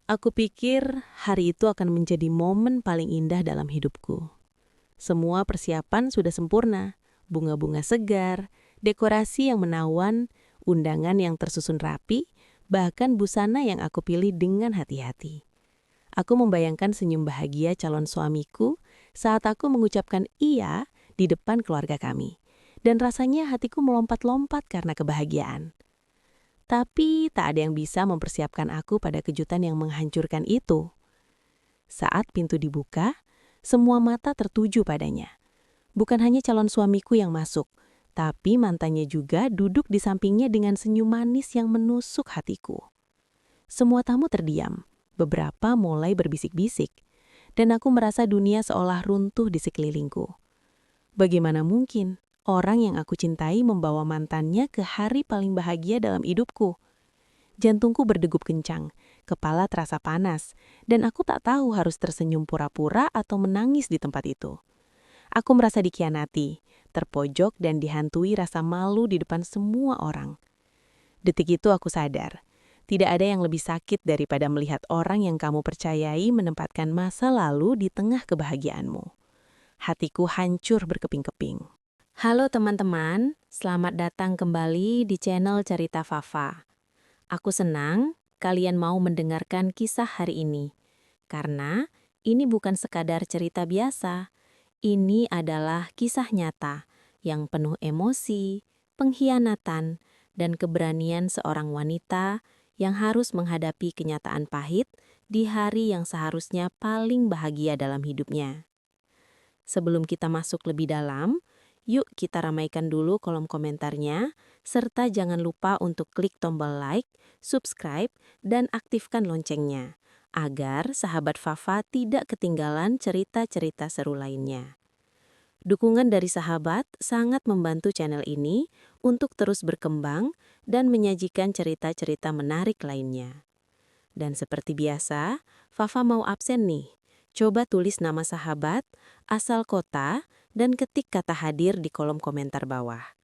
Aku pikir hari itu akan menjadi momen paling indah dalam hidupku. Semua persiapan sudah sempurna, bunga-bunga segar, dekorasi yang menawan, undangan yang tersusun rapi, bahkan busana yang aku pilih dengan hati-hati. Aku membayangkan senyum bahagia calon suamiku saat aku mengucapkan iya di depan keluarga kami. Dan rasanya hatiku melompat-lompat karena kebahagiaan. Tapi tak ada yang bisa mempersiapkan aku pada kejutan yang menghancurkan itu. Saat pintu dibuka, semua mata tertuju padanya. Bukan hanya calon suamiku yang masuk, tapi mantannya juga duduk di sampingnya dengan senyum manis yang menusuk hatiku. Semua tamu terdiam, beberapa mulai berbisik-bisik, dan aku merasa dunia seolah runtuh di sekelilingku. Bagaimana mungkin orang yang aku cintai membawa mantannya ke hari paling bahagia dalam hidupku? Jantungku berdegup kencang, kepala terasa panas, dan aku tak tahu harus tersenyum pura-pura atau menangis di tempat itu. Aku merasa dikhianati, terpojok dan dihantui rasa malu di depan semua orang. Detik itu aku sadar, tidak ada yang lebih sakit daripada melihat orang yang kamu percayai menempatkan masa lalu di tengah kebahagiaanmu. Hatiku hancur berkeping-keping. Halo teman-teman, selamat datang kembali di channel Cerita Fafa. Aku senang kalian mau mendengarkan kisah hari ini, karena ini bukan sekadar cerita biasa. Ini adalah kisah nyata yang penuh emosi, pengkhianatan, dan keberanian seorang wanita yang harus menghadapi kenyataan pahit di hari yang seharusnya paling bahagia dalam hidupnya. Sebelum kita masuk lebih dalam, yuk kita ramaikan dulu kolom komentarnya, serta jangan lupa untuk klik tombol like, subscribe, dan aktifkan loncengnya, agar sahabat Fafa tidak ketinggalan cerita-cerita seru lainnya. Dukungan dari sahabat sangat membantu channel ini untuk terus berkembang dan menyajikan cerita-cerita menarik lainnya. Dan seperti biasa, Fafa mau absen nih. Coba tulis nama sahabat, asal kota, dan ketik kata hadir di kolom komentar bawah.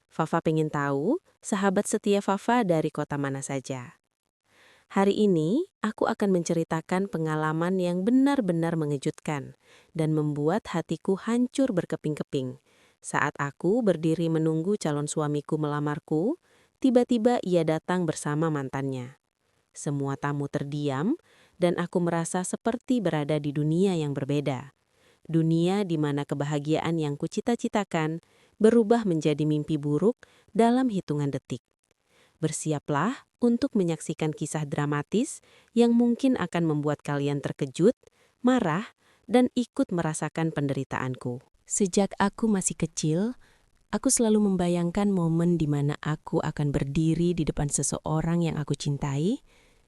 Fafa pengen tahu sahabat setia Fafa dari kota mana saja. Hari ini, aku akan menceritakan pengalaman yang benar-benar mengejutkan dan membuat hatiku hancur berkeping-keping. Saat aku berdiri menunggu calon suamiku melamarku, tiba-tiba ia datang bersama mantannya. Semua tamu terdiam, dan aku merasa seperti berada di dunia yang berbeda. Dunia di mana kebahagiaan yang kucita-citakan berubah menjadi mimpi buruk dalam hitungan detik. Bersiaplah untuk menyaksikan kisah dramatis yang mungkin akan membuat kalian terkejut, marah, dan ikut merasakan penderitaanku. Sejak aku masih kecil, aku selalu membayangkan momen di mana aku akan berdiri di depan seseorang yang aku cintai,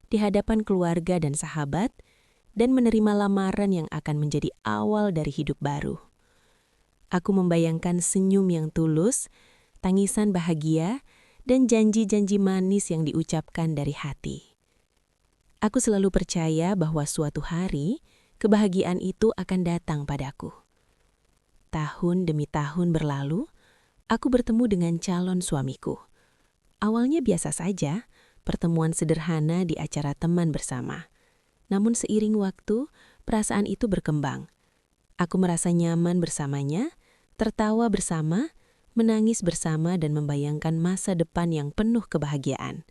di hadapan keluarga dan sahabat, dan menerima lamaran yang akan menjadi awal dari hidup baru. Aku membayangkan senyum yang tulus, tangisan bahagia, dan janji-janji manis yang diucapkan dari hati. Aku selalu percaya bahwa suatu hari, kebahagiaan itu akan datang padaku. Tahun demi tahun berlalu, aku bertemu dengan calon suamiku. Awalnya biasa saja, pertemuan sederhana di acara teman bersama. Namun seiring waktu, perasaan itu berkembang. Aku merasa nyaman bersamanya, tertawa bersama, menangis bersama dan membayangkan masa depan yang penuh kebahagiaan.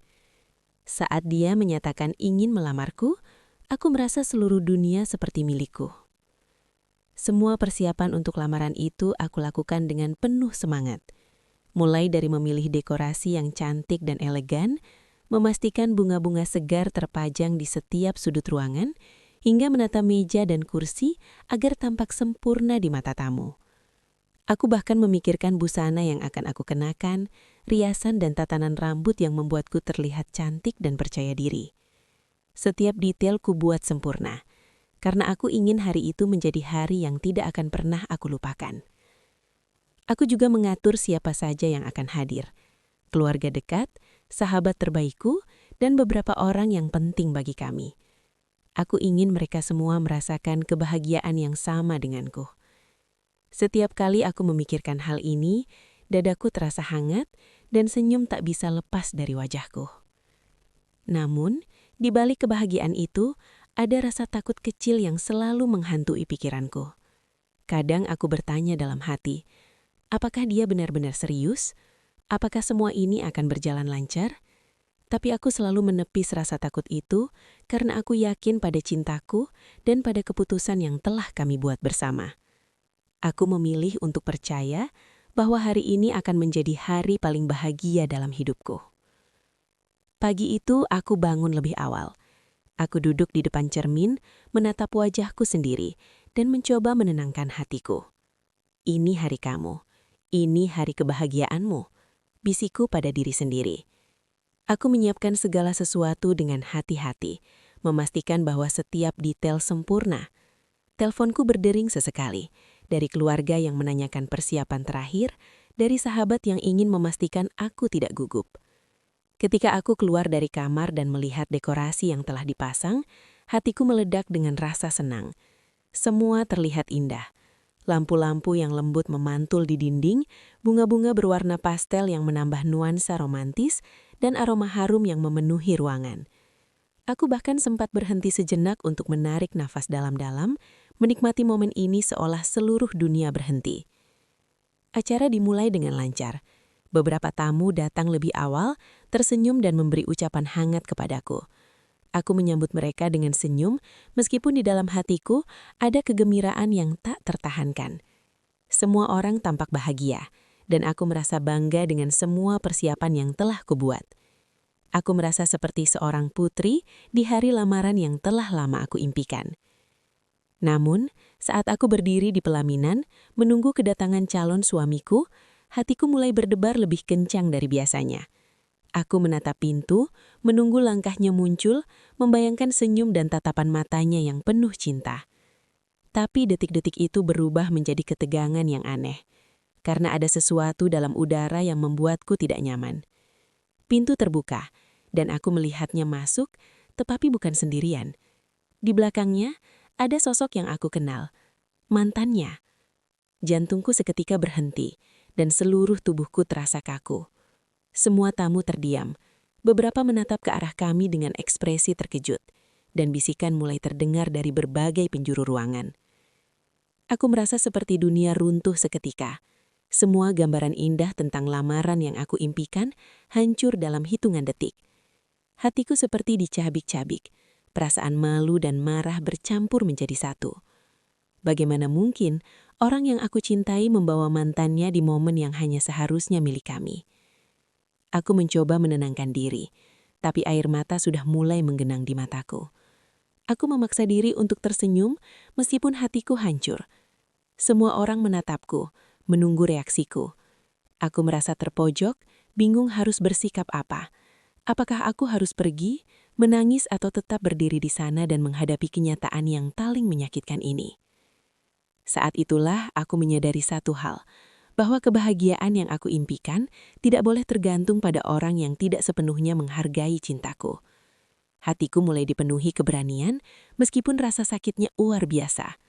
Saat dia menyatakan ingin melamarku, aku merasa seluruh dunia seperti milikku. Semua persiapan untuk lamaran itu aku lakukan dengan penuh semangat. Mulai dari memilih dekorasi yang cantik dan elegan, memastikan bunga-bunga segar terpajang di setiap sudut ruangan, hingga menata meja dan kursi agar tampak sempurna di mata tamu. Aku bahkan memikirkan busana yang akan aku kenakan, riasan dan tatanan rambut yang membuatku terlihat cantik dan percaya diri. Setiap detail ku buat sempurna, karena aku ingin hari itu menjadi hari yang tidak akan pernah aku lupakan. Aku juga mengatur siapa saja yang akan hadir. Keluarga dekat, sahabat terbaikku, dan beberapa orang yang penting bagi kami. Aku ingin mereka semua merasakan kebahagiaan yang sama denganku. Setiap kali aku memikirkan hal ini, dadaku terasa hangat dan senyum tak bisa lepas dari wajahku. Namun, Di balik kebahagiaan itu, ada rasa takut kecil yang selalu menghantui pikiranku. Kadang aku bertanya dalam hati, apakah dia benar-benar serius? Apakah semua ini akan berjalan lancar? Tapi aku selalu menepis rasa takut itu karena aku yakin pada cintaku dan pada keputusan yang telah kami buat bersama. Aku memilih untuk percaya bahwa hari ini akan menjadi hari paling bahagia dalam hidupku. Pagi itu aku bangun lebih awal. Aku duduk di depan cermin, menatap wajahku sendiri, dan mencoba menenangkan hatiku. Ini hari kamu. Ini hari kebahagiaanmu. Bisikku pada diri sendiri. Aku menyiapkan segala sesuatu dengan hati-hati, memastikan bahwa setiap detail sempurna. Teleponku berdering sesekali, dari keluarga yang menanyakan persiapan terakhir, dari sahabat yang ingin memastikan aku tidak gugup. Ketika aku keluar dari kamar dan melihat dekorasi yang telah dipasang, hatiku meledak dengan rasa senang. Semua terlihat indah. Lampu-lampu yang lembut memantul di dinding, bunga-bunga berwarna pastel yang menambah nuansa romantis, dan aroma harum yang memenuhi ruangan. Aku bahkan sempat berhenti sejenak untuk menarik nafas dalam-dalam, menikmati momen ini seolah seluruh dunia berhenti. Acara dimulai dengan lancar. Beberapa tamu datang lebih awal, tersenyum dan memberi ucapan hangat kepadaku. Aku menyambut mereka dengan senyum, meskipun di dalam hatiku ada kegembiraan yang tak tertahankan. Semua orang tampak bahagia, dan aku merasa bangga dengan semua persiapan yang telah kubuat. Aku merasa seperti seorang putri di hari lamaran yang telah lama aku impikan. Namun, saat aku berdiri di pelaminan, menunggu kedatangan calon suamiku, hatiku mulai berdebar lebih kencang dari biasanya. Aku menatap pintu, menunggu langkahnya muncul, membayangkan senyum dan tatapan matanya yang penuh cinta. Tapi detik-detik itu berubah menjadi ketegangan yang aneh, karena ada sesuatu dalam udara yang membuatku tidak nyaman. Pintu terbuka, dan aku melihatnya masuk, tetapi bukan sendirian. Di belakangnya, ada sosok yang aku kenal, mantannya. Jantungku seketika berhenti, dan seluruh tubuhku terasa kaku. Semua tamu terdiam. Beberapa menatap ke arah kami dengan ekspresi terkejut, dan bisikan mulai terdengar dari berbagai penjuru ruangan. Aku merasa seperti dunia runtuh seketika. Semua gambaran indah tentang lamaran yang aku impikan hancur dalam hitungan detik. Hatiku seperti dicabik-cabik. Perasaan malu dan marah bercampur menjadi satu. Bagaimana mungkin orang yang aku cintai membawa mantannya di momen yang hanya seharusnya milik kami? Aku mencoba menenangkan diri, tapi air mata sudah mulai menggenang di mataku. Aku memaksa diri untuk tersenyum meskipun hatiku hancur. Semua orang menatapku, menunggu reaksiku. Aku merasa terpojok, bingung harus bersikap apa. Apakah aku harus pergi, menangis atau tetap berdiri di sana dan menghadapi kenyataan yang paling menyakitkan ini? Saat itulah aku menyadari satu hal, bahwa kebahagiaan yang aku impikan tidak boleh tergantung pada orang yang tidak sepenuhnya menghargai cintaku. Hatiku mulai dipenuhi keberanian, meskipun rasa sakitnya luar biasa.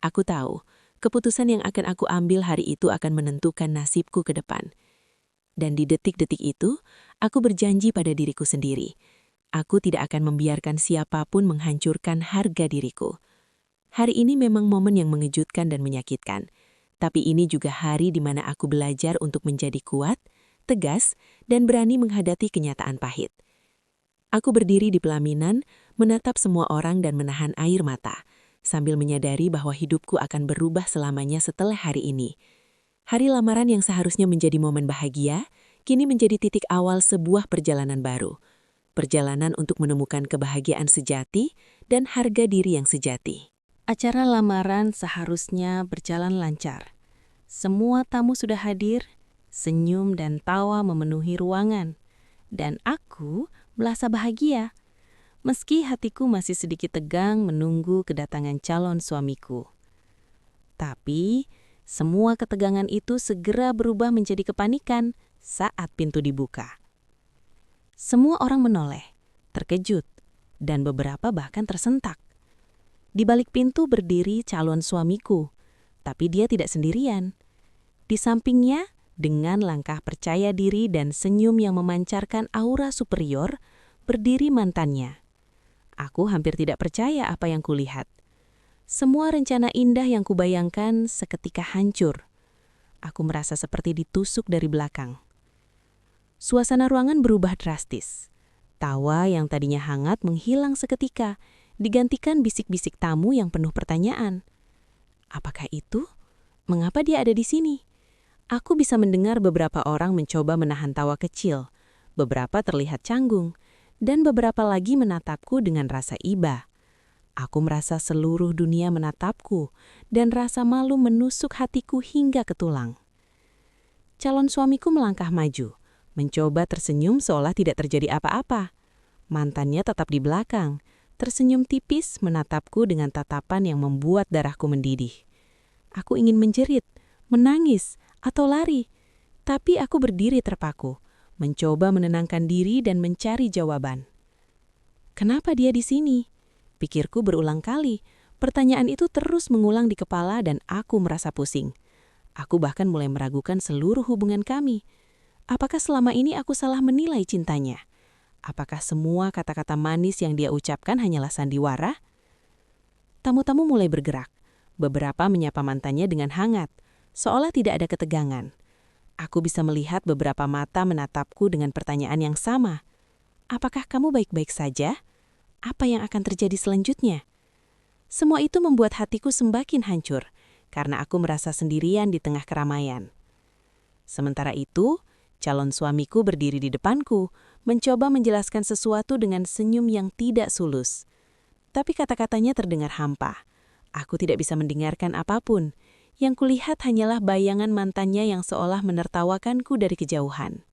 Aku tahu, keputusan yang akan aku ambil hari itu akan menentukan nasibku ke depan. Dan di detik-detik itu, aku berjanji pada diriku sendiri. Aku tidak akan membiarkan siapapun menghancurkan harga diriku. Hari ini memang momen yang mengejutkan dan menyakitkan. Tapi ini juga hari di mana aku belajar untuk menjadi kuat, tegas, dan berani menghadapi kenyataan pahit. Aku berdiri di pelaminan, menatap semua orang dan menahan air mata, sambil menyadari bahwa hidupku akan berubah selamanya setelah hari ini. Hari lamaran yang seharusnya menjadi momen bahagia, kini menjadi titik awal sebuah perjalanan baru. Perjalanan untuk menemukan kebahagiaan sejati dan harga diri yang sejati. Acara lamaran seharusnya berjalan lancar. Semua tamu sudah hadir, senyum dan tawa memenuhi ruangan. Dan aku merasa bahagia. Meski hatiku masih sedikit tegang menunggu kedatangan calon suamiku. Tapi, semua ketegangan itu segera berubah menjadi kepanikan saat pintu dibuka. Semua orang menoleh, terkejut, dan beberapa bahkan tersentak. Di balik pintu berdiri calon suamiku, tapi dia tidak sendirian. Di sampingnya, dengan langkah percaya diri dan senyum yang memancarkan aura superior, berdiri mantannya. Aku hampir tidak percaya apa yang kulihat. Semua rencana indah yang kubayangkan seketika hancur. Aku merasa seperti ditusuk dari belakang. Suasana ruangan berubah drastis. Tawa yang tadinya hangat menghilang seketika, digantikan bisik-bisik tamu yang penuh pertanyaan. Apakah itu? Mengapa dia ada di sini? Aku bisa mendengar beberapa orang mencoba menahan tawa kecil. Beberapa terlihat canggung, dan beberapa lagi menatapku dengan rasa iba. Aku merasa seluruh dunia menatapku, dan rasa malu menusuk hatiku hingga ke tulang. Calon suamiku melangkah maju, mencoba tersenyum seolah tidak terjadi apa-apa. Mantannya tetap di belakang, tersenyum tipis menatapku dengan tatapan yang membuat darahku mendidih. Aku ingin menjerit, menangis, atau lari, tapi aku berdiri terpaku, mencoba menenangkan diri dan mencari jawaban. Kenapa dia di sini? Pikirku berulang kali. Pertanyaan itu terus mengulang di kepala dan aku merasa pusing. Aku bahkan mulai meragukan seluruh hubungan kami. Apakah selama ini aku salah menilai cintanya? Apakah semua kata-kata manis yang dia ucapkan hanyalah sandiwara? Tamu-tamu mulai bergerak. Beberapa menyapa mantannya dengan hangat, seolah tidak ada ketegangan. Aku bisa melihat beberapa mata menatapku dengan pertanyaan yang sama. Apakah kamu baik-baik saja? Apa yang akan terjadi selanjutnya? Semua itu membuat hatiku semakin hancur, karena aku merasa sendirian di tengah keramaian. Sementara itu, calon suamiku berdiri di depanku, mencoba menjelaskan sesuatu dengan senyum yang tidak tulus. Tapi kata-katanya terdengar hampa. Aku tidak bisa mendengarkan apapun. Yang kulihat hanyalah bayangan mantannya yang seolah menertawakanku dari kejauhan.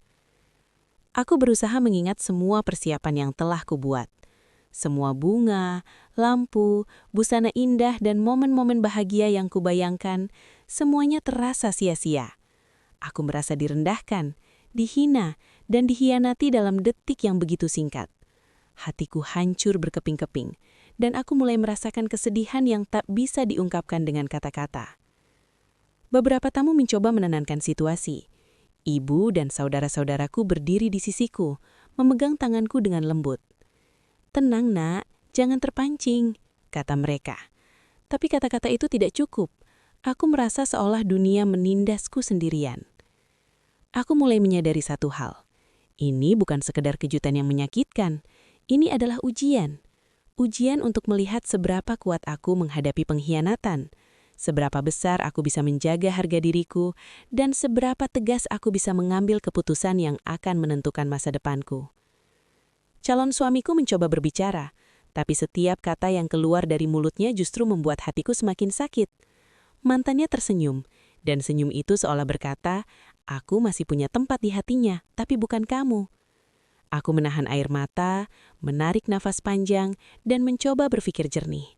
Aku berusaha mengingat semua persiapan yang telah kubuat. Semua bunga, lampu, busana indah, dan momen-momen bahagia yang kubayangkan, semuanya terasa sia-sia. Aku merasa direndahkan, dihina, dan dikhianati dalam detik yang begitu singkat. Hatiku hancur berkeping-keping, dan aku mulai merasakan kesedihan yang tak bisa diungkapkan dengan kata-kata. Beberapa tamu mencoba menenangkan situasi. Ibu dan saudara-saudaraku berdiri di sisiku, memegang tanganku dengan lembut. "Tenang, Nak, jangan terpancing," kata mereka. Tapi kata-kata itu tidak cukup. Aku merasa seolah dunia menindasku sendirian. Aku mulai menyadari satu hal. Ini bukan sekedar kejutan yang menyakitkan. Ini adalah ujian. Ujian untuk melihat seberapa kuat aku menghadapi pengkhianatan, seberapa besar aku bisa menjaga harga diriku, dan seberapa tegas aku bisa mengambil keputusan yang akan menentukan masa depanku. Calon suamiku mencoba berbicara, tapi setiap kata yang keluar dari mulutnya justru membuat hatiku semakin sakit. Mantannya tersenyum, dan senyum itu seolah berkata, "Aku masih punya tempat di hatinya, tapi bukan kamu." Aku menahan air mata, menarik nafas panjang, dan mencoba berpikir jernih.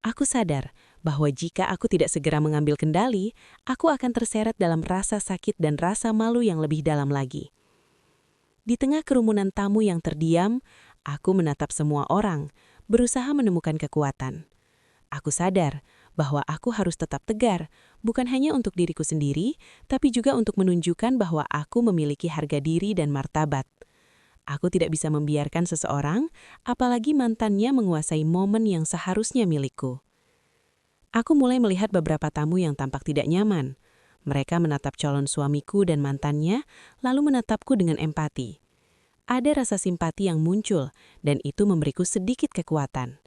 Aku sadar bahwa jika aku tidak segera mengambil kendali, aku akan terseret dalam rasa sakit dan rasa malu yang lebih dalam lagi. Di tengah kerumunan tamu yang terdiam, aku menatap semua orang, berusaha menemukan kekuatan. Aku sadar bahwa aku harus tetap tegar, bukan hanya untuk diriku sendiri, tapi juga untuk menunjukkan bahwa aku memiliki harga diri dan martabat. Aku tidak bisa membiarkan seseorang, apalagi mantannya menguasai momen yang seharusnya milikku. Aku mulai melihat beberapa tamu yang tampak tidak nyaman. Mereka menatap calon suamiku dan mantannya, lalu menatapku dengan empati. Ada rasa simpati yang muncul, dan itu memberiku sedikit kekuatan.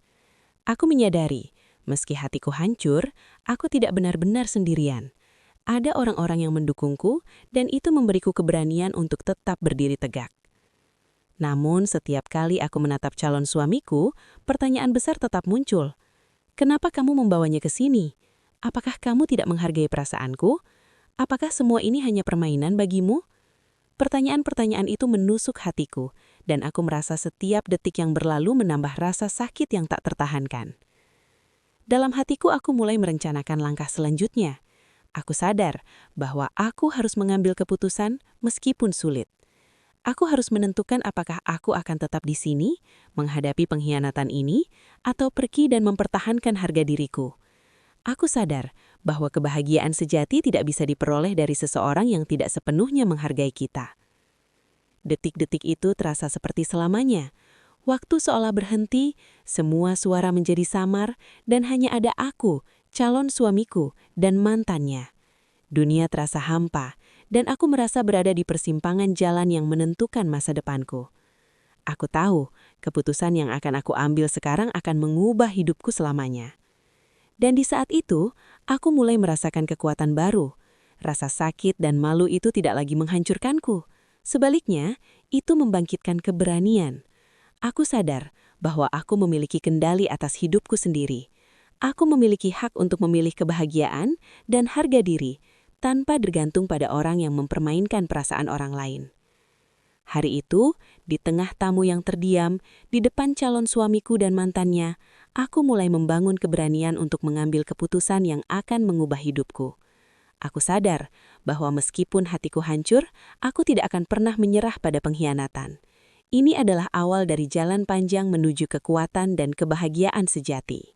Aku menyadari, meski hatiku hancur, aku tidak benar-benar sendirian. Ada orang-orang yang mendukungku, dan itu memberiku keberanian untuk tetap berdiri tegak. Namun, setiap kali aku menatap calon suamiku, pertanyaan besar tetap muncul. Kenapa kamu membawanya ke sini? Apakah kamu tidak menghargai perasaanku? Apakah semua ini hanya permainan bagimu? Pertanyaan-pertanyaan itu menusuk hatiku, dan aku merasa setiap detik yang berlalu menambah rasa sakit yang tak tertahankan. Dalam hatiku aku mulai merencanakan langkah selanjutnya. Aku sadar bahwa aku harus mengambil keputusan meskipun sulit. Aku harus menentukan apakah aku akan tetap di sini, menghadapi pengkhianatan ini, atau pergi dan mempertahankan harga diriku. Aku sadar bahwa kebahagiaan sejati tidak bisa diperoleh dari seseorang yang tidak sepenuhnya menghargai kita. Detik-detik itu terasa seperti selamanya. Waktu seolah berhenti, semua suara menjadi samar dan hanya ada aku, calon suamiku, dan mantannya. Dunia terasa hampa, dan aku merasa berada di persimpangan jalan yang menentukan masa depanku. Aku tahu, keputusan yang akan aku ambil sekarang akan mengubah hidupku selamanya. Dan di saat itu, aku mulai merasakan kekuatan baru. Rasa sakit dan malu itu tidak lagi menghancurkanku. Sebaliknya, itu membangkitkan keberanian. Aku sadar bahwa aku memiliki kendali atas hidupku sendiri. Aku memiliki hak untuk memilih kebahagiaan dan harga diri, tanpa bergantung pada orang yang mempermainkan perasaan orang lain. Hari itu, di tengah tamu yang terdiam, di depan calon suamiku dan mantannya, aku mulai membangun keberanian untuk mengambil keputusan yang akan mengubah hidupku. Aku sadar bahwa meskipun hatiku hancur, aku tidak akan pernah menyerah pada pengkhianatan. Ini adalah awal dari jalan panjang menuju kekuatan dan kebahagiaan sejati.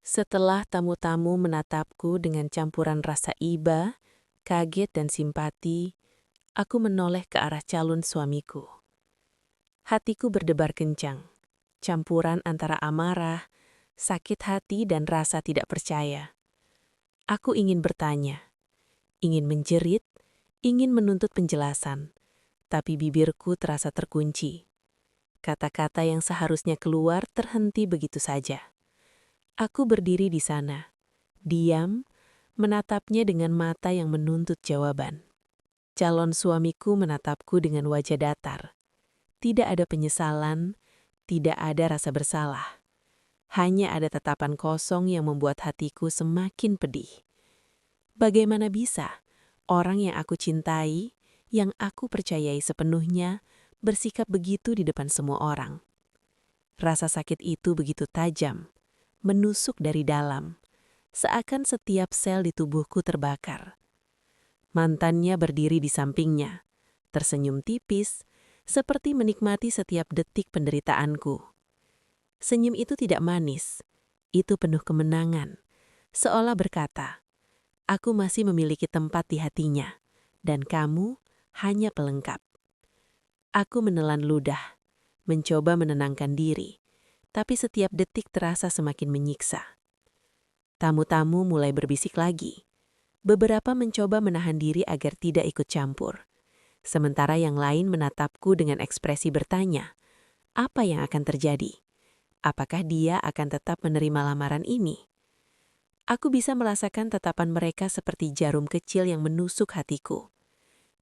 Setelah tamu-tamu menatapku dengan campuran rasa iba, kaget dan simpati, aku menoleh ke arah calon suamiku. Hatiku berdebar kencang, campuran antara amarah, sakit hati dan rasa tidak percaya. Aku ingin bertanya, ingin menjerit, ingin menuntut penjelasan, tapi bibirku terasa terkunci. Kata-kata yang seharusnya keluar terhenti begitu saja. Aku berdiri di sana, diam, menatapnya dengan mata yang menuntut jawaban. Calon suamiku menatapku dengan wajah datar. Tidak ada penyesalan, tidak ada rasa bersalah. Hanya ada tatapan kosong yang membuat hatiku semakin pedih. Bagaimana bisa orang yang aku cintai, yang aku percayai sepenuhnya, bersikap begitu di depan semua orang? Rasa sakit itu begitu tajam, menusuk dari dalam, seakan setiap sel di tubuhku terbakar. Mantannya berdiri di sampingnya, tersenyum tipis, seperti menikmati setiap detik penderitaanku. Senyum itu tidak manis, itu penuh kemenangan, seolah berkata, "Aku masih memiliki tempat di hatinya, dan kamu hanya pelengkap." Aku menelan ludah, mencoba menenangkan diri, tapi setiap detik terasa semakin menyiksa. Tamu-tamu mulai berbisik lagi. Beberapa mencoba menahan diri agar tidak ikut campur. Sementara yang lain menatapku dengan ekspresi bertanya, apa yang akan terjadi? Apakah dia akan tetap menerima lamaran ini? Aku bisa merasakan tatapan mereka seperti jarum kecil yang menusuk hatiku.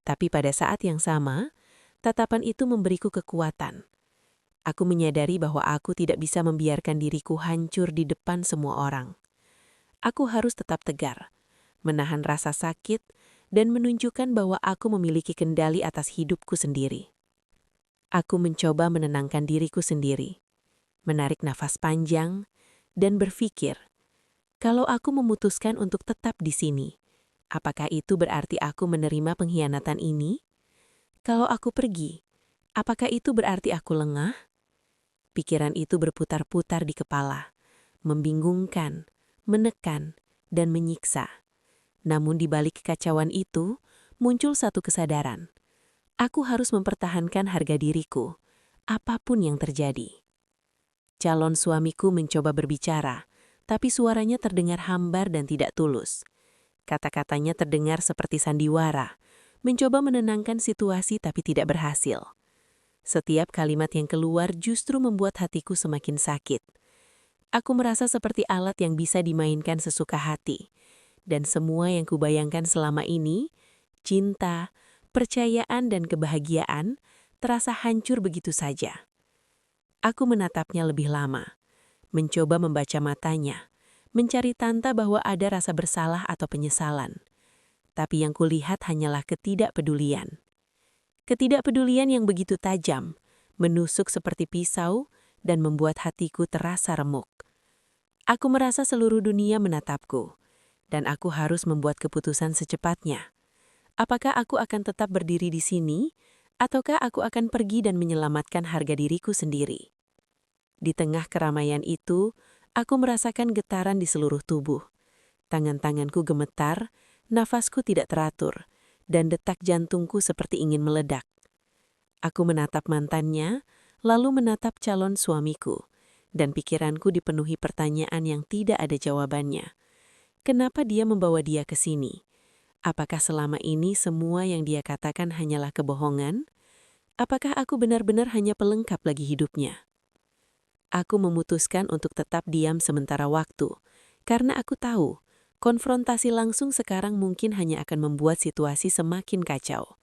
Tapi pada saat yang sama, tatapan itu memberiku kekuatan. Aku menyadari bahwa aku tidak bisa membiarkan diriku hancur di depan semua orang. Aku harus tetap tegar, menahan rasa sakit, dan menunjukkan bahwa aku memiliki kendali atas hidupku sendiri. Aku mencoba menenangkan diriku sendiri, menarik nafas panjang, dan berpikir, kalau aku memutuskan untuk tetap di sini, apakah itu berarti aku menerima pengkhianatan ini? Kalau aku pergi, apakah itu berarti aku lengah? Pikiran itu berputar-putar di kepala, membingungkan, menekan, dan menyiksa. Namun di balik kekacauan itu, muncul satu kesadaran. Aku harus mempertahankan harga diriku, apapun yang terjadi. Calon suamiku mencoba berbicara, tapi suaranya terdengar hambar dan tidak tulus. Kata-katanya terdengar seperti sandiwara, mencoba menenangkan situasi tapi tidak berhasil. Setiap kalimat yang keluar justru membuat hatiku semakin sakit. Aku merasa seperti alat yang bisa dimainkan sesuka hati. Dan semua yang kubayangkan selama ini, cinta, percayaan dan kebahagiaan, terasa hancur begitu saja. Aku menatapnya lebih lama, mencoba membaca matanya, mencari tanda bahwa ada rasa bersalah atau penyesalan. Tapi yang kulihat hanyalah ketidakpedulian. Ketidakpedulian yang begitu tajam, menusuk seperti pisau, dan membuat hatiku terasa remuk. Aku merasa seluruh dunia menatapku, dan aku harus membuat keputusan secepatnya. Apakah aku akan tetap berdiri di sini, ataukah aku akan pergi dan menyelamatkan harga diriku sendiri? Di tengah keramaian itu, aku merasakan getaran di seluruh tubuh. Tangan-tanganku gemetar, nafasku tidak teratur, dan detak jantungku seperti ingin meledak. Aku menatap mantannya, lalu menatap calon suamiku, dan pikiranku dipenuhi pertanyaan yang tidak ada jawabannya. Kenapa dia membawa dia ke sini? Apakah selama ini semua yang dia katakan hanyalah kebohongan? Apakah aku benar-benar hanya pelengkap lagi hidupnya? Aku memutuskan untuk tetap diam sementara waktu, karena aku tahu konfrontasi langsung sekarang mungkin hanya akan membuat situasi semakin kacau.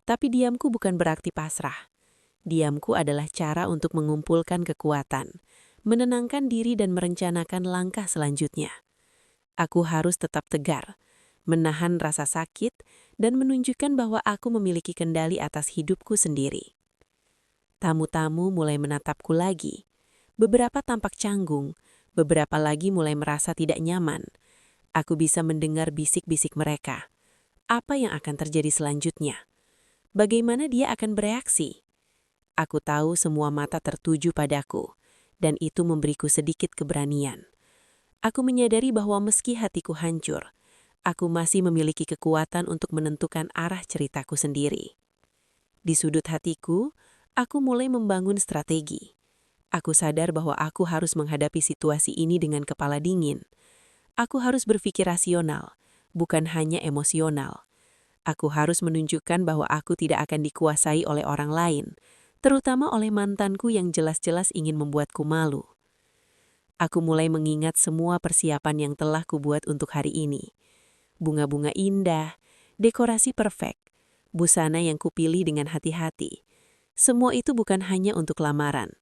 Tapi diamku bukan berarti pasrah. Diamku adalah cara untuk mengumpulkan kekuatan, menenangkan diri dan merencanakan langkah selanjutnya. Aku harus tetap tegar, menahan rasa sakit, dan menunjukkan bahwa aku memiliki kendali atas hidupku sendiri. Tamu-tamu mulai menatapku lagi. Beberapa tampak canggung, beberapa lagi mulai merasa tidak nyaman. Aku bisa mendengar bisik-bisik mereka. Apa yang akan terjadi selanjutnya? Bagaimana dia akan bereaksi? Aku tahu semua mata tertuju padaku, dan itu memberiku sedikit keberanian. Aku menyadari bahwa meski hatiku hancur, aku masih memiliki kekuatan untuk menentukan arah ceritaku sendiri. Di sudut hatiku, aku mulai membangun strategi. Aku sadar bahwa aku harus menghadapi situasi ini dengan kepala dingin. Aku harus berpikir rasional, bukan hanya emosional. Aku harus menunjukkan bahwa aku tidak akan dikuasai oleh orang lain, terutama oleh mantanku yang jelas-jelas ingin membuatku malu. Aku mulai mengingat semua persiapan yang telah kubuat untuk hari ini. Bunga-bunga indah, dekorasi perfect, busana yang kupilih dengan hati-hati. Semua itu bukan hanya untuk lamaran,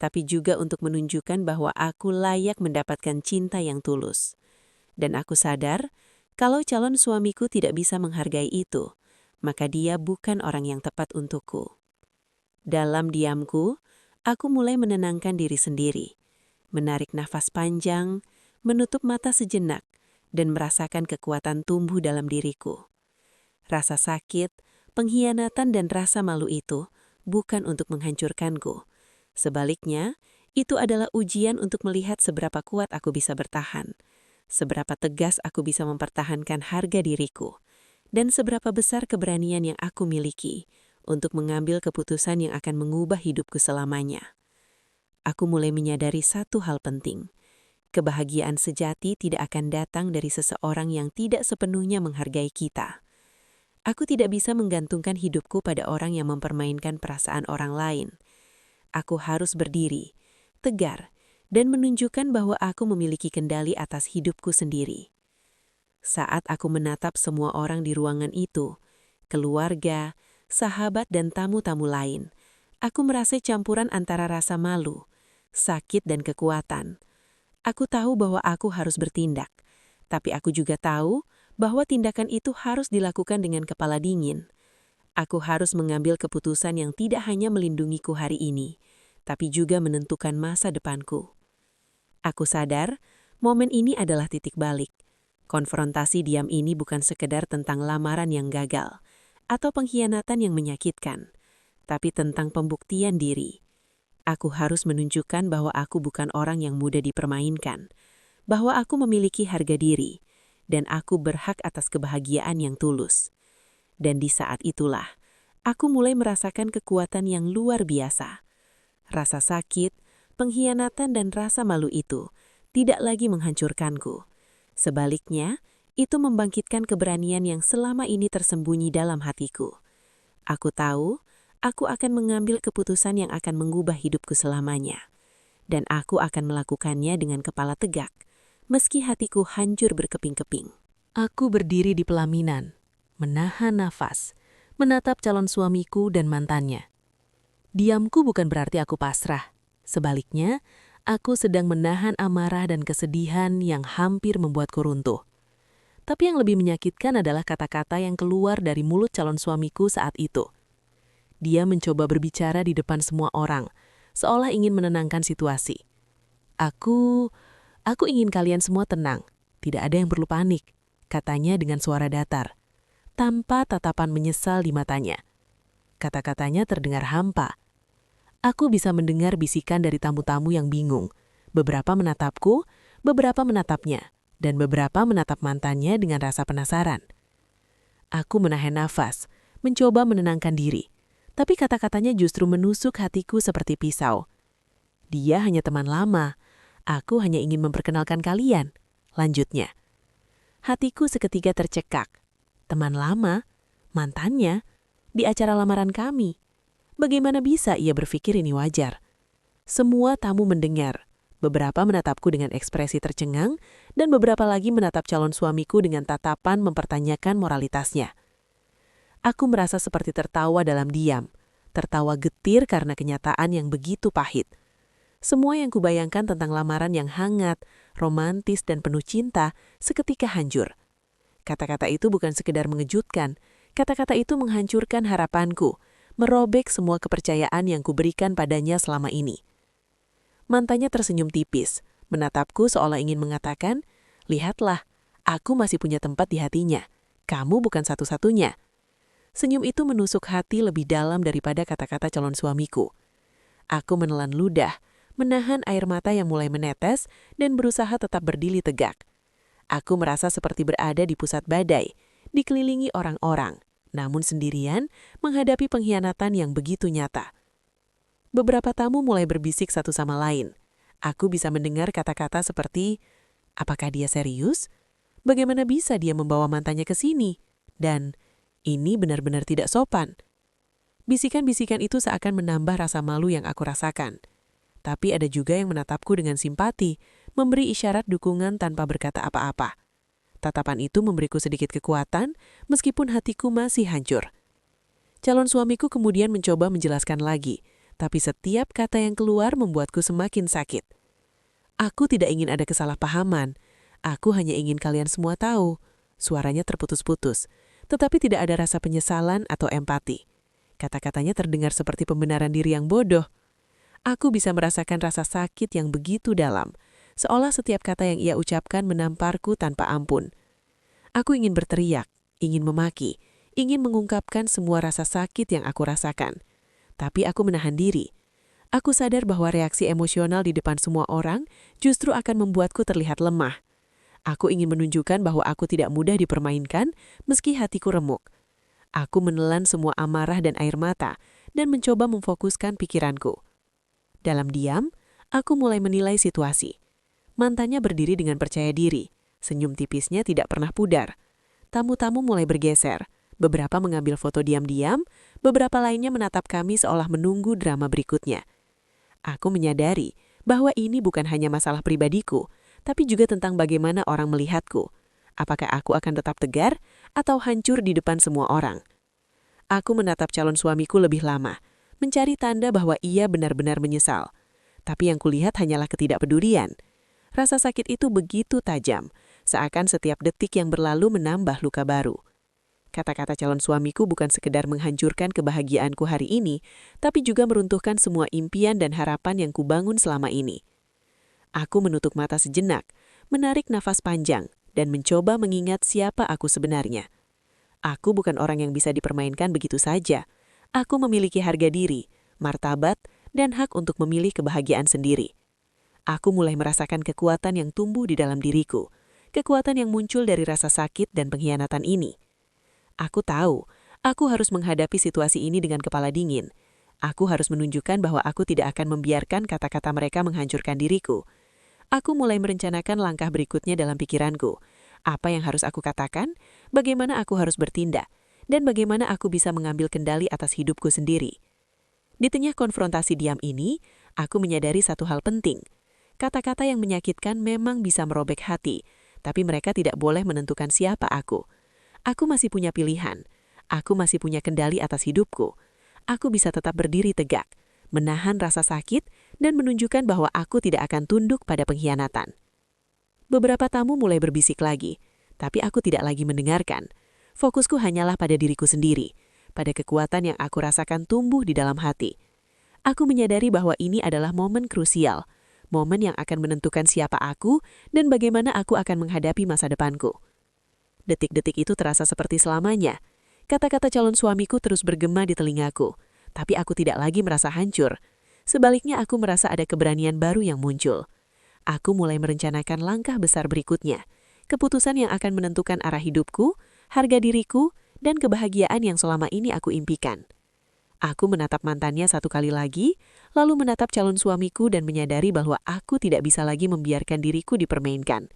tapi juga untuk menunjukkan bahwa aku layak mendapatkan cinta yang tulus. Dan aku sadar, kalau calon suamiku tidak bisa menghargai itu, maka dia bukan orang yang tepat untukku. Dalam diamku, aku mulai menenangkan diri sendiri, menarik nafas panjang, menutup mata sejenak, dan merasakan kekuatan tumbuh dalam diriku. Rasa sakit, pengkhianatan dan rasa malu itu bukan untuk menghancurkanku. Sebaliknya, itu adalah ujian untuk melihat seberapa kuat aku bisa bertahan, seberapa tegas aku bisa mempertahankan harga diriku, dan seberapa besar keberanian yang aku miliki untuk mengambil keputusan yang akan mengubah hidupku selamanya. Aku mulai menyadari satu hal penting. Kebahagiaan sejati tidak akan datang dari seseorang yang tidak sepenuhnya menghargai kita. Aku tidak bisa menggantungkan hidupku pada orang yang mempermainkan perasaan orang lain. Aku harus berdiri, tegar, dan menunjukkan bahwa aku memiliki kendali atas hidupku sendiri. Saat aku menatap semua orang di ruangan itu, keluarga, sahabat, dan tamu-tamu lain, aku merasa campuran antara rasa malu, sakit, dan kekuatan. Aku tahu bahwa aku harus bertindak, tapi aku juga tahu bahwa tindakan itu harus dilakukan dengan kepala dingin. Aku harus mengambil keputusan yang tidak hanya melindungiku hari ini, tapi juga menentukan masa depanku. Aku sadar, momen ini adalah titik balik. Konfrontasi diam ini bukan sekedar tentang lamaran yang gagal, atau pengkhianatan yang menyakitkan, tapi tentang pembuktian diri. Aku harus menunjukkan bahwa aku bukan orang yang mudah dipermainkan, bahwa aku memiliki harga diri, dan aku berhak atas kebahagiaan yang tulus. Dan di saat itulah, aku mulai merasakan kekuatan yang luar biasa. Rasa sakit, pengkhianatan, dan rasa malu itu tidak lagi menghancurkanku. Sebaliknya, itu membangkitkan keberanian yang selama ini tersembunyi dalam hatiku. Aku tahu, aku akan mengambil keputusan yang akan mengubah hidupku selamanya. Dan aku akan melakukannya dengan kepala tegak, meski hatiku hancur berkeping-keping. Aku berdiri di pelaminan, menahan nafas, menatap calon suamiku dan mantannya. Diamku bukan berarti aku pasrah. Sebaliknya, aku sedang menahan amarah dan kesedihan yang hampir membuatku runtuh. Tapi yang lebih menyakitkan adalah kata-kata yang keluar dari mulut calon suamiku saat itu. Dia mencoba berbicara di depan semua orang, seolah ingin menenangkan situasi. Aku ingin kalian semua tenang, tidak ada yang perlu panik, katanya dengan suara datar, tanpa tatapan menyesal di matanya. Kata-katanya terdengar hampa. Aku bisa mendengar bisikan dari tamu-tamu yang bingung. Beberapa menatapku, beberapa menatapnya, dan beberapa menatap mantannya dengan rasa penasaran. Aku menahan nafas, mencoba menenangkan diri. Tapi kata-katanya justru menusuk hatiku seperti pisau. Dia hanya teman lama. Aku hanya ingin memperkenalkan kalian. Lanjutnya. Hatiku seketika tercekak. Teman lama? Mantannya? Di acara lamaran kami. Bagaimana bisa ia berpikir ini wajar? Semua tamu mendengar. Beberapa menatapku dengan ekspresi tercengang, dan beberapa lagi menatap calon suamiku dengan tatapan mempertanyakan moralitasnya. Aku merasa seperti tertawa dalam diam, tertawa getir karena kenyataan yang begitu pahit. Semua yang kubayangkan tentang lamaran yang hangat, romantis, dan penuh cinta seketika hancur. Kata-kata itu bukan sekedar mengejutkan, kata-kata itu menghancurkan harapanku, merobek semua kepercayaan yang kuberikan padanya selama ini. Mantannya tersenyum tipis, menatapku seolah ingin mengatakan, "Lihatlah, aku masih punya tempat di hatinya. Kamu bukan satu-satunya." Senyum itu menusuk hati lebih dalam daripada kata-kata calon suamiku. Aku menelan ludah, menahan air mata yang mulai menetes, dan berusaha tetap berdiri tegak. Aku merasa seperti berada di pusat badai, dikelilingi orang-orang, namun sendirian menghadapi pengkhianatan yang begitu nyata. Beberapa tamu mulai berbisik satu sama lain. Aku bisa mendengar kata-kata seperti, apakah dia serius? Bagaimana bisa dia membawa mantannya ke sini? Dan, ini benar-benar tidak sopan. Bisikan-bisikan itu seakan menambah rasa malu yang aku rasakan. Tapi ada juga yang menatapku dengan simpati, memberi isyarat dukungan tanpa berkata apa-apa. Tatapan itu memberiku sedikit kekuatan, meskipun hatiku masih hancur. Calon suamiku kemudian mencoba menjelaskan lagi, tapi setiap kata yang keluar membuatku semakin sakit. Aku tidak ingin ada kesalahpahaman. Aku hanya ingin kalian semua tahu. Suaranya terputus-putus, tetapi tidak ada rasa penyesalan atau empati. Kata-katanya terdengar seperti pembenaran diri yang bodoh. Aku bisa merasakan rasa sakit yang begitu dalam, seolah setiap kata yang ia ucapkan menamparku tanpa ampun. Aku ingin berteriak, ingin memaki, ingin mengungkapkan semua rasa sakit yang aku rasakan. Tapi aku menahan diri. Aku sadar bahwa reaksi emosional di depan semua orang justru akan membuatku terlihat lemah. Aku ingin menunjukkan bahwa aku tidak mudah dipermainkan meski hatiku remuk. Aku menelan semua amarah dan air mata dan mencoba memfokuskan pikiranku. Dalam diam, aku mulai menilai situasi. Mantannya berdiri dengan percaya diri. Senyum tipisnya tidak pernah pudar. Tamu-tamu mulai bergeser. Beberapa mengambil foto diam-diam, beberapa lainnya menatap kami seolah menunggu drama berikutnya. Aku menyadari bahwa ini bukan hanya masalah pribadiku, tapi juga tentang bagaimana orang melihatku. Apakah aku akan tetap tegar atau hancur di depan semua orang? Aku menatap calon suamiku lebih lama, mencari tanda bahwa ia benar-benar menyesal. Tapi yang kulihat hanyalah ketidakpedulian. Rasa sakit itu begitu tajam, seakan setiap detik yang berlalu menambah luka baru. Kata-kata calon suamiku bukan sekedar menghancurkan kebahagiaanku hari ini, tapi juga meruntuhkan semua impian dan harapan yang kubangun selama ini. Aku menutup mata sejenak, menarik nafas panjang, dan mencoba mengingat siapa aku sebenarnya. Aku bukan orang yang bisa dipermainkan begitu saja. Aku memiliki harga diri, martabat, dan hak untuk memilih kebahagiaan sendiri. Aku mulai merasakan kekuatan yang tumbuh di dalam diriku, kekuatan yang muncul dari rasa sakit dan pengkhianatan ini. Aku tahu, aku harus menghadapi situasi ini dengan kepala dingin. Aku harus menunjukkan bahwa aku tidak akan membiarkan kata-kata mereka menghancurkan diriku. Aku mulai merencanakan langkah berikutnya dalam pikiranku. Apa yang harus aku katakan, bagaimana aku harus bertindak, dan bagaimana aku bisa mengambil kendali atas hidupku sendiri. Di tengah konfrontasi diam ini, aku menyadari satu hal penting. Kata-kata yang menyakitkan memang bisa merobek hati, tapi mereka tidak boleh menentukan siapa aku. Aku masih punya pilihan. Aku masih punya kendali atas hidupku. Aku bisa tetap berdiri tegak, menahan rasa sakit, dan menunjukkan bahwa aku tidak akan tunduk pada pengkhianatan. Beberapa tamu mulai berbisik lagi, tapi aku tidak lagi mendengarkan. Fokusku hanyalah pada diriku sendiri, pada kekuatan yang aku rasakan tumbuh di dalam hati. Aku menyadari bahwa ini adalah momen krusial, momen yang akan menentukan siapa aku dan bagaimana aku akan menghadapi masa depanku. Detik-detik itu terasa seperti selamanya. Kata-kata calon suamiku terus bergema di telingaku, tapi aku tidak lagi merasa hancur. Sebaliknya aku merasa ada keberanian baru yang muncul. Aku mulai merencanakan langkah besar berikutnya, keputusan yang akan menentukan arah hidupku, harga diriku, dan kebahagiaan yang selama ini aku impikan. Aku menatap mantannya satu kali lagi, lalu menatap calon suamiku dan menyadari bahwa aku tidak bisa lagi membiarkan diriku dipermainkan.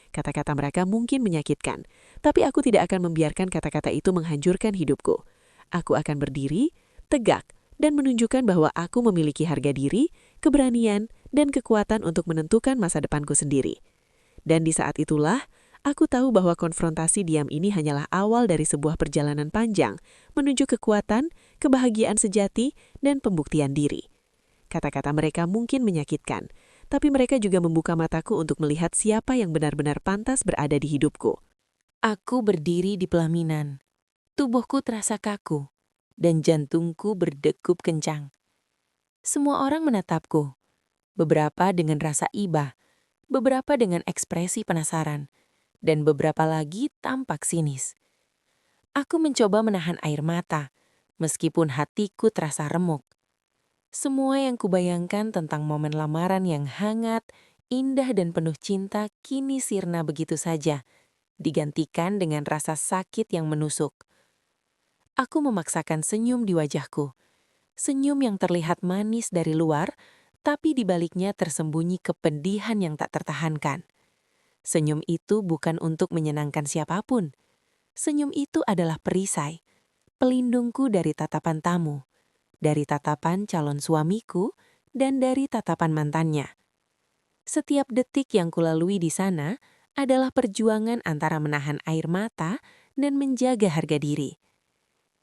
Kata-kata mereka mungkin menyakitkan, tapi aku tidak akan membiarkan kata-kata itu menghancurkan hidupku. Aku akan berdiri, tegak, dan menunjukkan bahwa aku memiliki harga diri, keberanian, dan kekuatan untuk menentukan masa depanku sendiri. Dan di saat itulah, aku tahu bahwa konfrontasi diam ini hanyalah awal dari sebuah perjalanan panjang menuju kekuatan, kebahagiaan sejati, dan pembuktian diri. Kata-kata mereka mungkin menyakitkan, tapi mereka juga membuka mataku untuk melihat siapa yang benar-benar pantas berada di hidupku. Aku berdiri di pelaminan. Tubuhku terasa kaku, dan jantungku berdegup kencang. Semua orang menatapku, beberapa dengan rasa iba, beberapa dengan ekspresi penasaran, dan beberapa lagi tampak sinis. Aku mencoba menahan air mata, meskipun hatiku terasa remuk. Semua yang kubayangkan tentang momen lamaran yang hangat, indah dan penuh cinta kini sirna begitu saja, digantikan dengan rasa sakit yang menusuk. Aku memaksakan senyum di wajahku, senyum yang terlihat manis dari luar, tapi di baliknya tersembunyi kepedihan yang tak tertahankan. Senyum itu bukan untuk menyenangkan siapapun. Senyum itu adalah perisai, pelindungku dari tatapan tamu, dari tatapan calon suamiku, dan dari tatapan mantannya. Setiap detik yang kulalui di sana adalah perjuangan antara menahan air mata dan menjaga harga diri.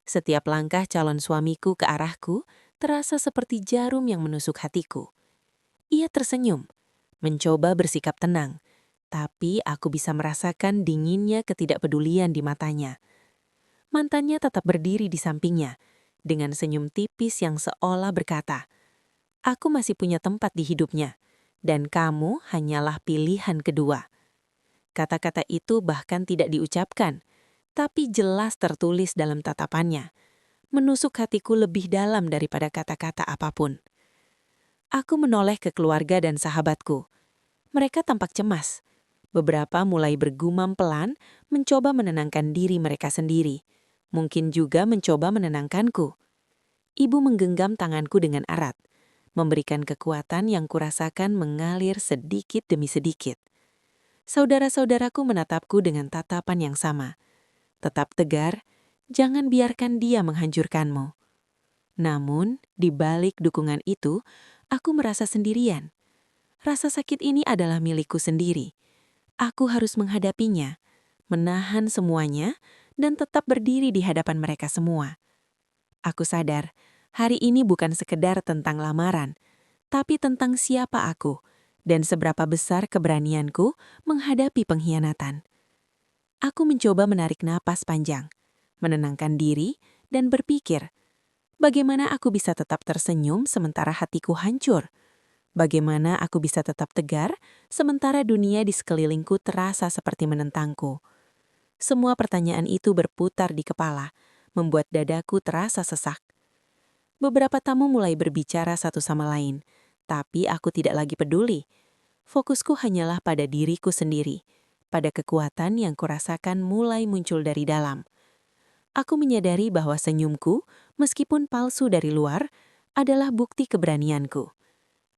Setiap langkah calon suamiku ke arahku terasa seperti jarum yang menusuk hatiku. Ia tersenyum, mencoba bersikap tenang, tapi aku bisa merasakan dinginnya ketidakpedulian di matanya. Mantannya tetap berdiri di sampingnya, dengan senyum tipis yang seolah berkata, "Aku masih punya tempat di hidupnya, dan kamu hanyalah pilihan kedua." Kata-kata itu bahkan tidak diucapkan, tapi jelas tertulis dalam tatapannya, menusuk hatiku lebih dalam daripada kata-kata apapun. Aku menoleh ke keluarga dan sahabatku. Mereka tampak cemas. Beberapa mulai bergumam pelan, mencoba menenangkan diri mereka sendiri. Mungkin juga mencoba menenangkanku. Ibu menggenggam tanganku dengan erat, memberikan kekuatan yang kurasakan mengalir sedikit demi sedikit. Saudara-saudaraku menatapku dengan tatapan yang sama. Tetap tegar, jangan biarkan dia menghancurkanmu. Namun, di balik dukungan itu, aku merasa sendirian. Rasa sakit ini adalah milikku sendiri. Aku harus menghadapinya, menahan semuanya, dan tetap berdiri di hadapan mereka semua. Aku sadar, hari ini bukan sekedar tentang lamaran, tapi tentang siapa aku dan seberapa besar keberanianku menghadapi pengkhianatan. Aku mencoba menarik napas panjang, menenangkan diri, dan berpikir, bagaimana aku bisa tetap tersenyum sementara hatiku hancur? Bagaimana aku bisa tetap tegar sementara dunia di sekelilingku terasa seperti menentangku? Semua pertanyaan itu berputar di kepala, membuat dadaku terasa sesak. Beberapa tamu mulai berbicara satu sama lain, tapi aku tidak lagi peduli. Fokusku hanyalah pada diriku sendiri, pada kekuatan yang kurasakan mulai muncul dari dalam. Aku menyadari bahwa senyumku, meskipun palsu dari luar, adalah bukti keberanianku.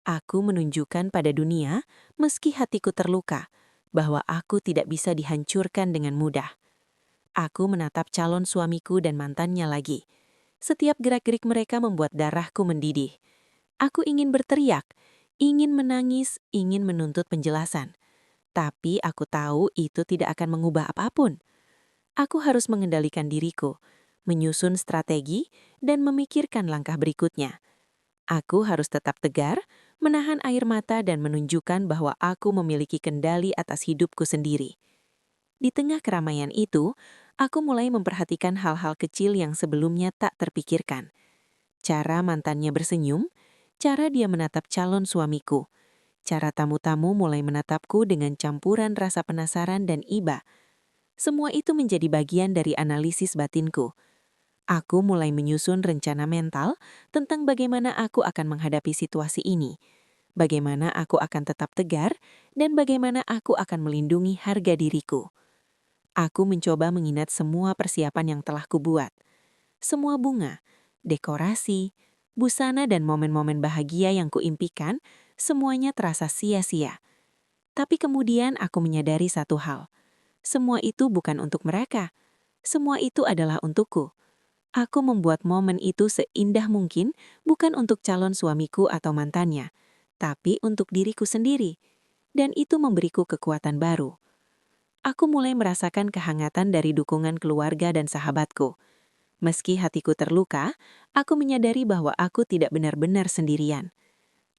Aku menunjukkan pada dunia, meski hatiku terluka, bahwa aku tidak bisa dihancurkan dengan mudah. Aku menatap calon suamiku dan mantannya lagi. Setiap gerak-gerik mereka membuat darahku mendidih. Aku ingin berteriak, ingin menangis, ingin menuntut penjelasan. Tapi aku tahu itu tidak akan mengubah apapun. Aku harus mengendalikan diriku, menyusun strategi, dan memikirkan langkah berikutnya. Aku harus tetap tegar, menahan air mata dan menunjukkan bahwa aku memiliki kendali atas hidupku sendiri. Di tengah keramaian itu, aku mulai memperhatikan hal-hal kecil yang sebelumnya tak terpikirkan. Cara mantannya bersenyum, cara dia menatap calon suamiku, cara tamu-tamu mulai menatapku dengan campuran rasa penasaran dan iba. Semua itu menjadi bagian dari analisis batinku. Aku mulai menyusun rencana mental tentang bagaimana aku akan menghadapi situasi ini, bagaimana aku akan tetap tegar, dan bagaimana aku akan melindungi harga diriku. Aku mencoba mengingat semua persiapan yang telah kubuat. Semua bunga, dekorasi, busana dan momen-momen bahagia yang kuimpikan, semuanya terasa sia-sia. Tapi kemudian aku menyadari satu hal. Semua itu bukan untuk mereka. Semua itu adalah untukku. Aku membuat momen itu seindah mungkin bukan untuk calon suamiku atau mantannya, tapi untuk diriku sendiri. Dan itu memberiku kekuatan baru. Aku mulai merasakan kehangatan dari dukungan keluarga dan sahabatku. Meski hatiku terluka, aku menyadari bahwa aku tidak benar-benar sendirian.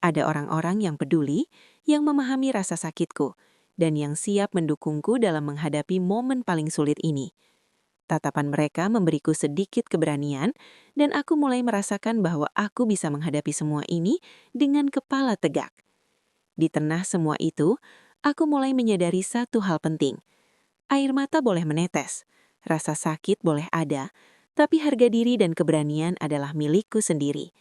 Ada orang-orang yang peduli, yang memahami rasa sakitku, dan yang siap mendukungku dalam menghadapi momen paling sulit ini. Tatapan mereka memberiku sedikit keberanian, dan aku mulai merasakan bahwa aku bisa menghadapi semua ini dengan kepala tegak. Di tengah semua itu, aku mulai menyadari satu hal penting. Air mata boleh menetes, rasa sakit boleh ada, tapi harga diri dan keberanian adalah milikku sendiri.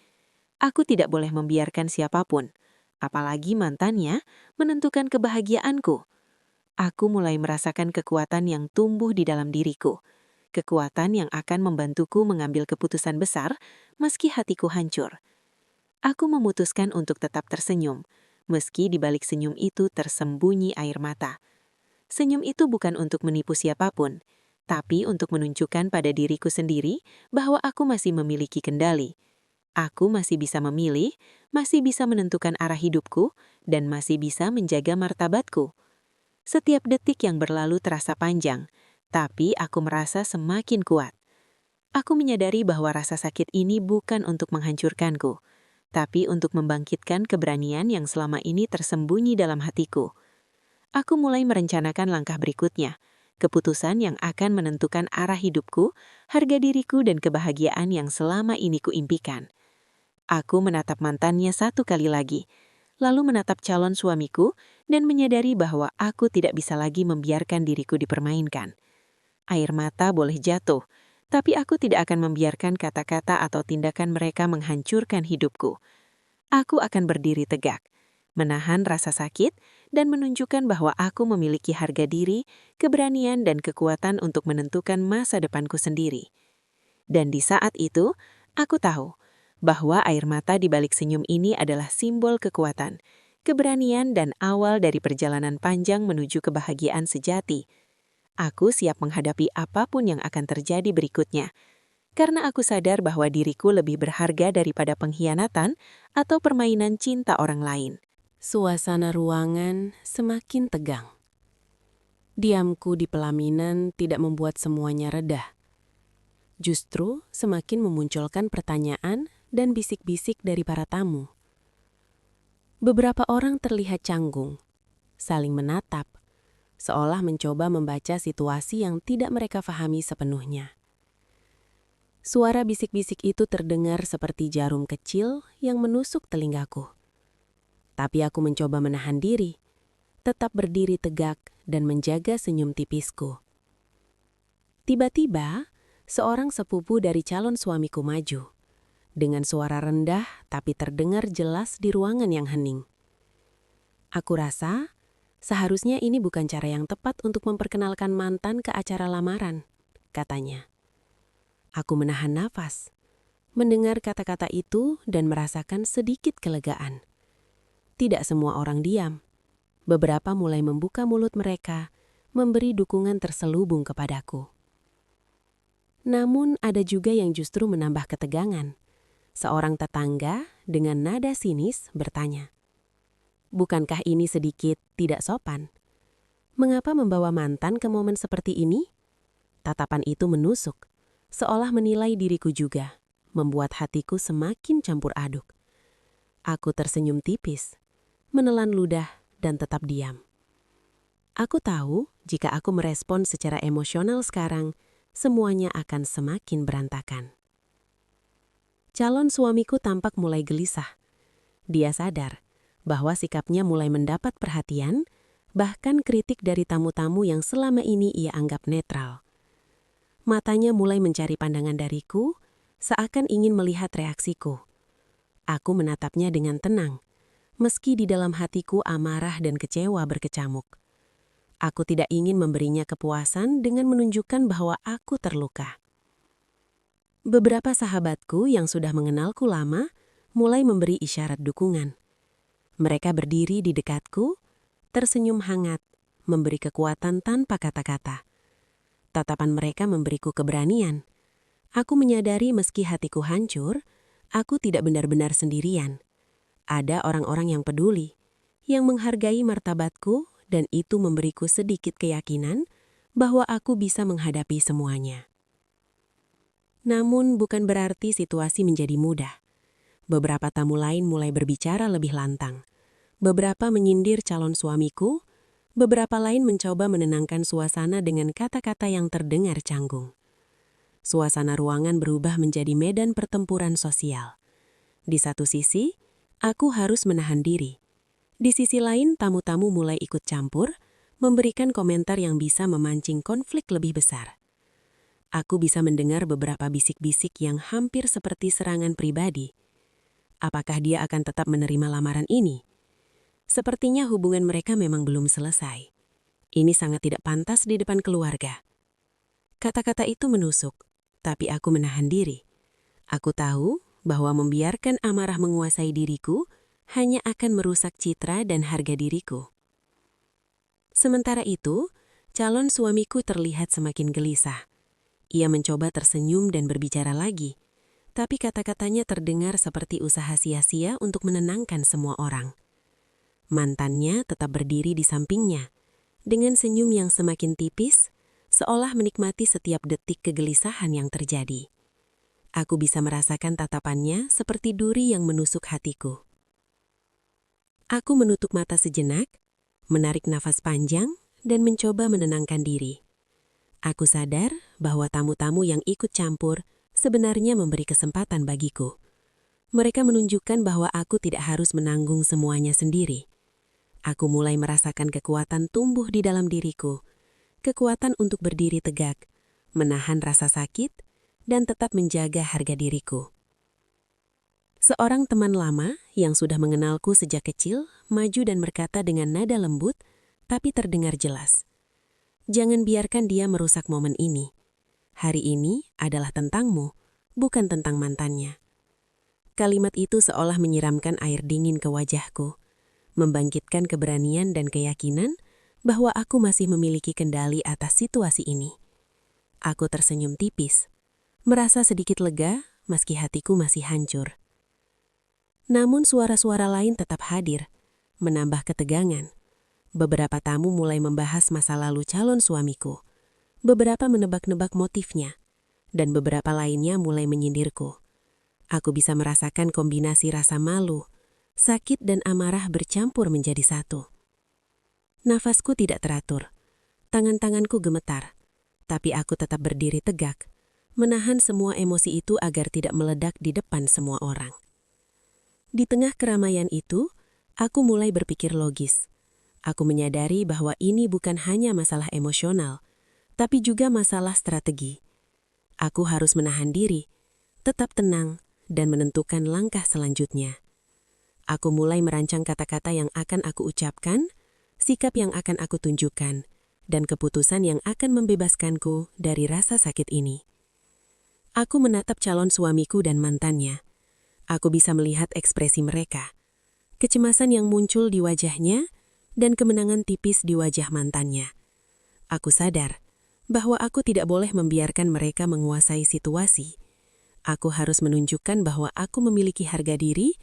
Aku tidak boleh membiarkan siapapun, apalagi mantannya, menentukan kebahagiaanku. Aku mulai merasakan kekuatan yang tumbuh di dalam diriku. Kekuatan yang akan membantuku mengambil keputusan besar meski hatiku hancur. Aku memutuskan untuk tetap tersenyum, meski di balik senyum itu tersembunyi air mata. Senyum itu bukan untuk menipu siapapun, tapi untuk menunjukkan pada diriku sendiri bahwa aku masih memiliki kendali. Aku masih bisa memilih, masih bisa menentukan arah hidupku, dan masih bisa menjaga martabatku. Setiap detik yang berlalu terasa panjang, tapi aku merasa semakin kuat. Aku menyadari bahwa rasa sakit ini bukan untuk menghancurkanku, tapi untuk membangkitkan keberanian yang selama ini tersembunyi dalam hatiku. Aku mulai merencanakan langkah berikutnya, keputusan yang akan menentukan arah hidupku, harga diriku, dan kebahagiaan yang selama ini kuimpikan. Aku menatap mantannya satu kali lagi, lalu menatap calon suamiku dan menyadari bahwa aku tidak bisa lagi membiarkan diriku dipermainkan. Air mata boleh jatuh, tapi aku tidak akan membiarkan kata-kata atau tindakan mereka menghancurkan hidupku. Aku akan berdiri tegak, menahan rasa sakit, dan menunjukkan bahwa aku memiliki harga diri, keberanian, dan kekuatan untuk menentukan masa depanku sendiri. Dan di saat itu, aku tahu bahwa air mata di balik senyum ini adalah simbol kekuatan, keberanian, dan awal dari perjalanan panjang menuju kebahagiaan sejati. Aku siap menghadapi apapun yang akan terjadi berikutnya, karena aku sadar bahwa diriku lebih berharga daripada pengkhianatan atau permainan cinta orang lain. Suasana ruangan semakin tegang. Diamku di pelaminan tidak membuat semuanya reda. Justru semakin memunculkan pertanyaan dan bisik-bisik dari para tamu. Beberapa orang terlihat canggung, saling menatap, seolah mencoba membaca situasi yang tidak mereka pahami sepenuhnya. Suara bisik-bisik itu terdengar seperti jarum kecil yang menusuk telingaku. Tapi aku mencoba menahan diri, tetap berdiri tegak dan menjaga senyum tipisku. Tiba-tiba, seorang sepupu dari calon suamiku maju, dengan suara rendah tapi terdengar jelas di ruangan yang hening. Aku rasa, seharusnya ini bukan cara yang tepat untuk memperkenalkan mantan ke acara lamaran, katanya. Aku menahan nafas, mendengar kata-kata itu dan merasakan sedikit kelegaan. Tidak semua orang diam. Beberapa mulai membuka mulut mereka, memberi dukungan terselubung kepadaku. Namun ada juga yang justru menambah ketegangan. Seorang tetangga dengan nada sinis bertanya, "Bukankah ini sedikit tidak sopan? Mengapa membawa mantan ke momen seperti ini?" Tatapan itu menusuk, seolah menilai diriku juga, membuat hatiku semakin campur aduk. Aku tersenyum tipis, menelan ludah dan tetap diam. Aku tahu jika aku merespon secara emosional sekarang, semuanya akan semakin berantakan. Calon suamiku tampak mulai gelisah. Dia sadar bahwa sikapnya mulai mendapat perhatian, bahkan kritik dari tamu-tamu yang selama ini ia anggap netral. Matanya mulai mencari pandangan dariku, seakan ingin melihat reaksiku. Aku menatapnya dengan tenang, meski di dalam hatiku amarah dan kecewa berkecamuk. Aku tidak ingin memberinya kepuasan dengan menunjukkan bahwa aku terluka. Beberapa sahabatku yang sudah mengenalku lama mulai memberi isyarat dukungan. Mereka berdiri di dekatku, tersenyum hangat, memberi kekuatan tanpa kata-kata. Tatapan mereka memberiku keberanian. Aku menyadari meski hatiku hancur, aku tidak benar-benar sendirian. Ada orang-orang yang peduli, yang menghargai martabatku, dan itu memberiku sedikit keyakinan bahwa aku bisa menghadapi semuanya. Namun bukan berarti situasi menjadi mudah. Beberapa tamu lain mulai berbicara lebih lantang. Beberapa menyindir calon suamiku, beberapa lain mencoba menenangkan suasana dengan kata-kata yang terdengar canggung. Suasana ruangan berubah menjadi medan pertempuran sosial. Di satu sisi, aku harus menahan diri. Di sisi lain, tamu-tamu mulai ikut campur, memberikan komentar yang bisa memancing konflik lebih besar. Aku bisa mendengar beberapa bisik-bisik yang hampir seperti serangan pribadi. Apakah dia akan tetap menerima lamaran ini? Sepertinya hubungan mereka memang belum selesai. Ini sangat tidak pantas di depan keluarga. Kata-kata itu menusuk, tapi aku menahan diri. Aku tahu bahwa membiarkan amarah menguasai diriku hanya akan merusak citra dan harga diriku. Sementara itu, calon suamiku terlihat semakin gelisah. Ia mencoba tersenyum dan berbicara lagi, tapi kata-katanya terdengar seperti usaha sia-sia untuk menenangkan semua orang. Mantannya tetap berdiri di sampingnya, dengan senyum yang semakin tipis, seolah menikmati setiap detik kegelisahan yang terjadi. Aku bisa merasakan tatapannya seperti duri yang menusuk hatiku. Aku menutup mata sejenak, menarik nafas panjang, dan mencoba menenangkan diri. Aku sadar bahwa tamu-tamu yang ikut campur sebenarnya memberi kesempatan bagiku. Mereka menunjukkan bahwa aku tidak harus menanggung semuanya sendiri. Aku mulai merasakan kekuatan tumbuh di dalam diriku, kekuatan untuk berdiri tegak, menahan rasa sakit, dan tetap menjaga harga diriku. Seorang teman lama yang sudah mengenalku sejak kecil maju dan berkata dengan nada lembut, tapi terdengar jelas. Jangan biarkan dia merusak momen ini. Hari ini adalah tentangmu, bukan tentang mantannya. Kalimat itu seolah menyiramkan air dingin ke wajahku, membangkitkan keberanian dan keyakinan bahwa aku masih memiliki kendali atas situasi ini. Aku tersenyum tipis, merasa sedikit lega meski hatiku masih hancur. Namun suara-suara lain tetap hadir, menambah ketegangan. Beberapa tamu mulai membahas masa lalu calon suamiku. Beberapa menebak-nebak motifnya, dan beberapa lainnya mulai menyindirku. Aku bisa merasakan kombinasi rasa malu, sakit dan amarah bercampur menjadi satu. Nafasku tidak teratur, tangan-tanganku gemetar, tapi aku tetap berdiri tegak, menahan semua emosi itu agar tidak meledak di depan semua orang. Di tengah keramaian itu, aku mulai berpikir logis. Aku menyadari bahwa ini bukan hanya masalah emosional, tapi juga masalah strategi. Aku harus menahan diri, tetap tenang, dan menentukan langkah selanjutnya. Aku mulai merancang kata-kata yang akan aku ucapkan, sikap yang akan aku tunjukkan, dan keputusan yang akan membebaskanku dari rasa sakit ini. Aku menatap calon suamiku dan mantannya. Aku bisa melihat ekspresi mereka, kecemasan yang muncul di wajahnya, dan kemenangan tipis di wajah mantannya. Aku sadar bahwa aku tidak boleh membiarkan mereka menguasai situasi. Aku harus menunjukkan bahwa aku memiliki harga diri,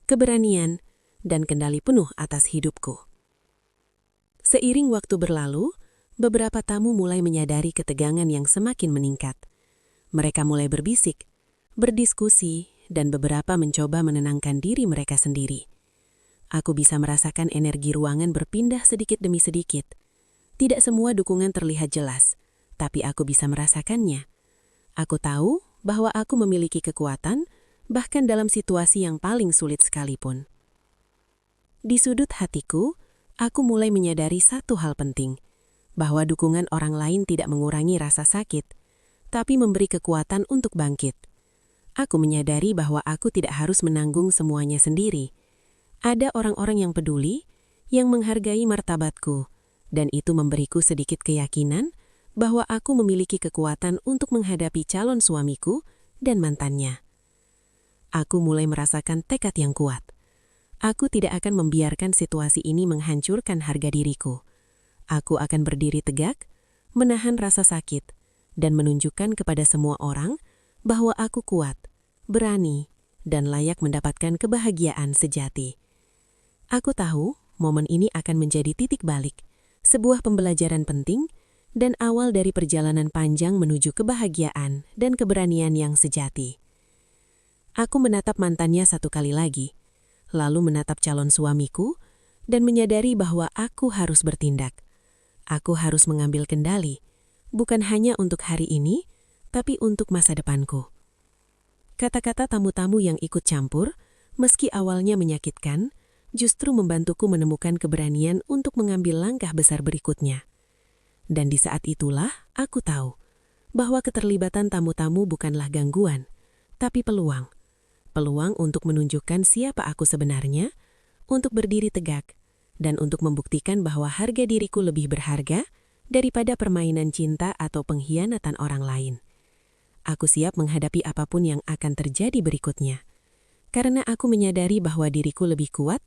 keberanian, dan kendali penuh atas hidupku. Seiring waktu berlalu, beberapa tamu mulai menyadari ketegangan yang semakin meningkat. Mereka mulai berbisik, berdiskusi, dan beberapa mencoba menenangkan diri mereka sendiri. Aku bisa merasakan energi ruangan berpindah sedikit demi sedikit. Tidak semua dukungan terlihat jelas, tapi aku bisa merasakannya. Aku tahu bahwa aku memiliki kekuatan, bahkan dalam situasi yang paling sulit sekalipun. Di sudut hatiku, aku mulai menyadari satu hal penting, bahwa dukungan orang lain tidak mengurangi rasa sakit, tapi memberi kekuatan untuk bangkit. Aku menyadari bahwa aku tidak harus menanggung semuanya sendiri. Ada orang-orang yang peduli, yang menghargai martabatku, dan itu memberiku sedikit keyakinan bahwa aku memiliki kekuatan untuk menghadapi calon suamiku dan mantannya. Aku mulai merasakan tekad yang kuat. Aku tidak akan membiarkan situasi ini menghancurkan harga diriku. Aku akan berdiri tegak, menahan rasa sakit, dan menunjukkan kepada semua orang bahwa aku kuat, berani, dan layak mendapatkan kebahagiaan sejati. Aku tahu momen ini akan menjadi titik balik, sebuah pembelajaran penting, dan awal dari perjalanan panjang menuju kebahagiaan dan keberanian yang sejati. Aku menatap mantannya satu kali lagi, lalu menatap calon suamiku, dan menyadari bahwa aku harus bertindak. Aku harus mengambil kendali, bukan hanya untuk hari ini, tapi untuk masa depanku. Kata-kata tamu-tamu yang ikut campur, meski awalnya menyakitkan, justru membantuku menemukan keberanian untuk mengambil langkah besar berikutnya. Dan di saat itulah aku tahu bahwa keterlibatan tamu-tamu bukanlah gangguan, tapi peluang. Peluang untuk menunjukkan siapa aku sebenarnya, untuk berdiri tegak, dan untuk membuktikan bahwa harga diriku lebih berharga daripada permainan cinta atau pengkhianatan orang lain. Aku siap menghadapi apapun yang akan terjadi berikutnya, karena aku menyadari bahwa diriku lebih kuat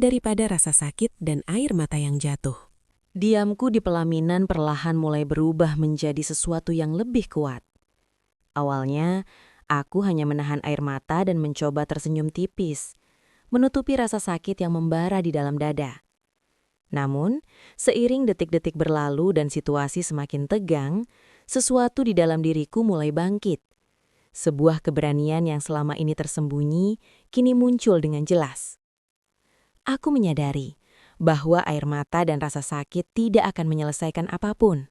daripada rasa sakit dan air mata yang jatuh. Diamku di pelaminan perlahan mulai berubah menjadi sesuatu yang lebih kuat. Awalnya, aku hanya menahan air mata dan mencoba tersenyum tipis, menutupi rasa sakit yang membara di dalam dada. Namun, seiring detik-detik berlalu dan situasi semakin tegang, sesuatu di dalam diriku mulai bangkit. Sebuah keberanian yang selama ini tersembunyi, kini muncul dengan jelas. Aku menyadari bahwa air mata dan rasa sakit tidak akan menyelesaikan apapun.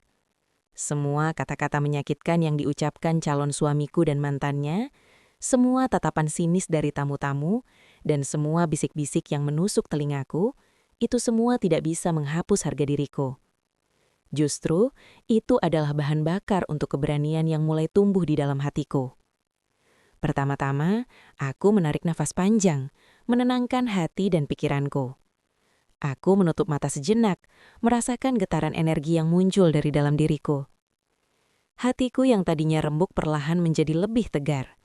Semua kata-kata menyakitkan yang diucapkan calon suamiku dan mantannya, semua tatapan sinis dari tamu-tamu, dan semua bisik-bisik yang menusuk telingaku, itu semua tidak bisa menghapus harga diriku. Justru, itu adalah bahan bakar untuk keberanian yang mulai tumbuh di dalam hatiku. Pertama-tama, aku menarik nafas panjang, menenangkan hati dan pikiranku. Aku menutup mata sejenak, merasakan getaran energi yang muncul dari dalam diriku. Hatiku yang tadinya rembuk perlahan menjadi lebih tegar.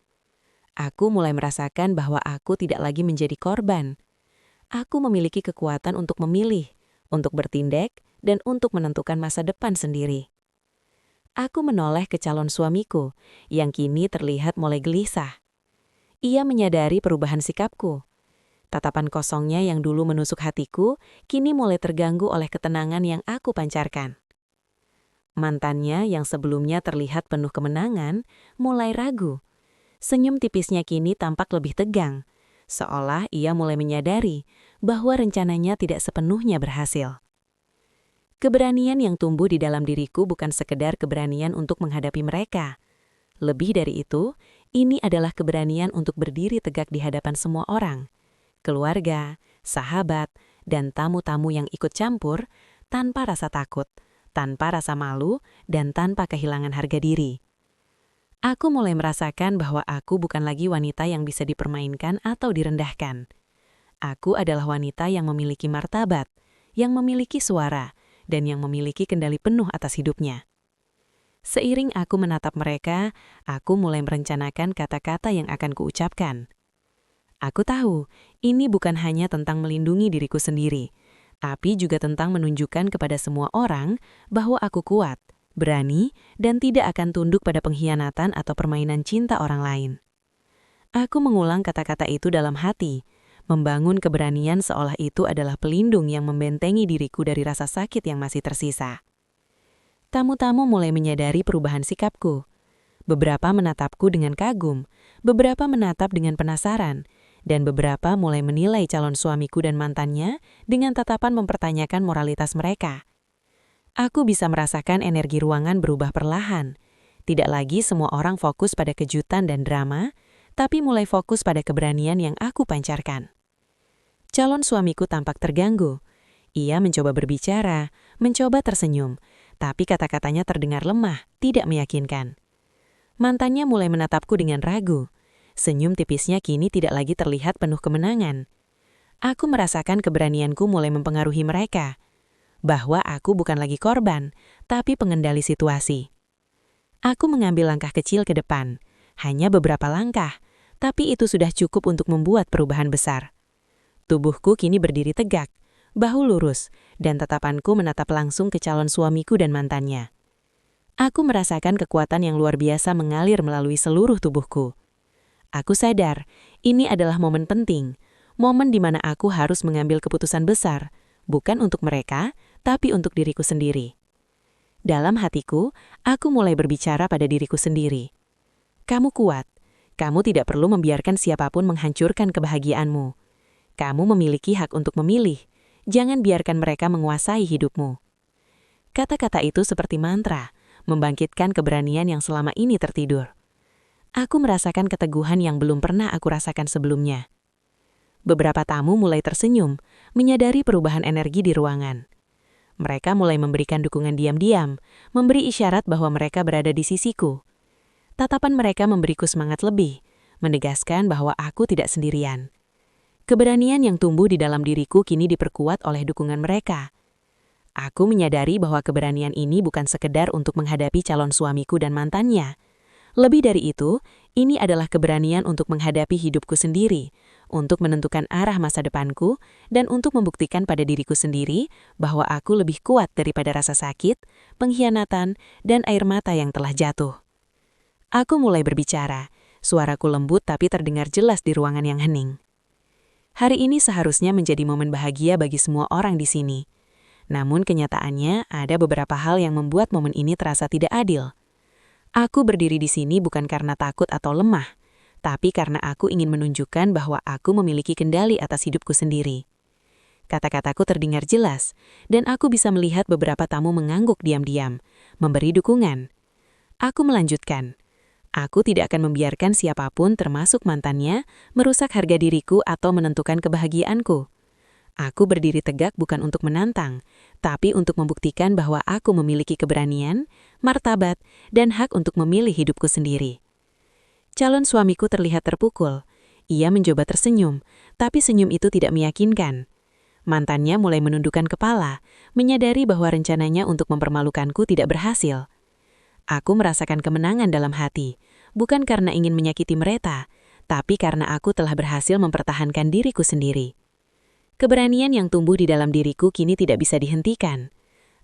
Aku mulai merasakan bahwa aku tidak lagi menjadi korban. Aku memiliki kekuatan untuk memilih, untuk bertindak, dan untuk menentukan masa depan sendiri. Aku menoleh ke calon suamiku, yang kini terlihat mulai gelisah. Ia menyadari perubahan sikapku. Tatapan kosongnya yang dulu menusuk hatiku, kini mulai terganggu oleh ketenangan yang aku pancarkan. Mantannya yang sebelumnya terlihat penuh kemenangan, mulai ragu. Senyum tipisnya kini tampak lebih tegang, seolah ia mulai menyadari bahwa rencananya tidak sepenuhnya berhasil. Keberanian yang tumbuh di dalam diriku bukan sekedar keberanian untuk menghadapi mereka. Lebih dari itu, ini adalah keberanian untuk berdiri tegak di hadapan semua orang. Keluarga, sahabat, dan tamu-tamu yang ikut campur tanpa rasa takut, tanpa rasa malu, dan tanpa kehilangan harga diri. Aku mulai merasakan bahwa aku bukan lagi wanita yang bisa dipermainkan atau direndahkan. Aku adalah wanita yang memiliki martabat, yang memiliki suara, dan yang memiliki kendali penuh atas hidupnya. Seiring aku menatap mereka, aku mulai merencanakan kata-kata yang akan kuucapkan. Aku tahu, ini bukan hanya tentang melindungi diriku sendiri, tapi juga tentang menunjukkan kepada semua orang bahwa aku kuat, berani, dan tidak akan tunduk pada pengkhianatan atau permainan cinta orang lain. Aku mengulang kata-kata itu dalam hati, membangun keberanian seolah itu adalah pelindung yang membentengi diriku dari rasa sakit yang masih tersisa. Tamu-tamu mulai menyadari perubahan sikapku. Beberapa menatapku dengan kagum, beberapa menatap dengan penasaran, dan beberapa mulai menilai calon suamiku dan mantannya dengan tatapan mempertanyakan moralitas mereka. Aku bisa merasakan energi ruangan berubah perlahan. Tidak lagi semua orang fokus pada kejutan dan drama, tapi mulai fokus pada keberanian yang aku pancarkan. Calon suamiku tampak terganggu. Ia mencoba berbicara, mencoba tersenyum, tapi kata-katanya terdengar lemah, tidak meyakinkan. Mantannya mulai menatapku dengan ragu. Senyum tipisnya kini tidak lagi terlihat penuh kemenangan. Aku merasakan keberanianku mulai mempengaruhi mereka. Bahwa aku bukan lagi korban, tapi pengendali situasi. Aku mengambil langkah kecil ke depan, Hanya beberapa langkah, tapi itu sudah cukup untuk membuat perubahan besar. Tubuhku kini berdiri tegak, bahu lurus, dan tatapanku menatap langsung ke calon suamiku dan mantannya. Aku merasakan kekuatan yang luar biasa mengalir melalui seluruh tubuhku. Aku sadar, ini adalah momen penting, momen di mana aku harus mengambil keputusan besar, bukan untuk mereka, tapi untuk diriku sendiri. Dalam hatiku, aku mulai berbicara pada diriku sendiri. Kamu kuat. Kamu tidak perlu membiarkan siapapun menghancurkan kebahagiaanmu. Kamu memiliki hak untuk memilih. Jangan biarkan mereka menguasai hidupmu. Kata-kata itu seperti mantra, membangkitkan keberanian yang selama ini tertidur. Aku merasakan keteguhan yang belum pernah aku rasakan sebelumnya. Beberapa tamu mulai tersenyum, menyadari perubahan energi di ruangan. Mereka mulai memberikan dukungan diam-diam, memberi isyarat bahwa mereka berada di sisiku. Tatapan mereka memberiku semangat lebih, menegaskan bahwa aku tidak sendirian. Keberanian yang tumbuh di dalam diriku kini diperkuat oleh dukungan mereka. Aku menyadari bahwa keberanian ini bukan sekedar untuk menghadapi calon suamiku dan mantannya. Lebih dari itu, ini adalah keberanian untuk menghadapi hidupku sendiri, untuk menentukan arah masa depanku, dan untuk membuktikan pada diriku sendiri bahwa aku lebih kuat daripada rasa sakit, pengkhianatan, dan air mata yang telah jatuh. Aku mulai berbicara, suaraku lembut tapi terdengar jelas di ruangan yang hening. Hari ini seharusnya menjadi momen bahagia bagi semua orang di sini. Namun kenyataannya ada beberapa hal yang membuat momen ini terasa tidak adil. Aku berdiri di sini bukan karena takut atau lemah, tapi karena aku ingin menunjukkan bahwa aku memiliki kendali atas hidupku sendiri. Kata-kataku terdengar jelas, dan aku bisa melihat beberapa tamu mengangguk diam-diam, memberi dukungan. Aku melanjutkan. Aku tidak akan membiarkan siapapun, termasuk mantannya, merusak harga diriku atau menentukan kebahagiaanku. Aku berdiri tegak bukan untuk menantang, tapi untuk membuktikan bahwa aku memiliki keberanian, martabat, dan hak untuk memilih hidupku sendiri. Calon suamiku terlihat terpukul. Ia mencoba tersenyum, tapi senyum itu tidak meyakinkan. Mantannya mulai menundukkan kepala, menyadari bahwa rencananya untuk mempermalukanku tidak berhasil. Aku merasakan kemenangan dalam hati, bukan karena ingin menyakiti mereka, tapi karena aku telah berhasil mempertahankan diriku sendiri. Keberanian yang tumbuh di dalam diriku kini tidak bisa dihentikan.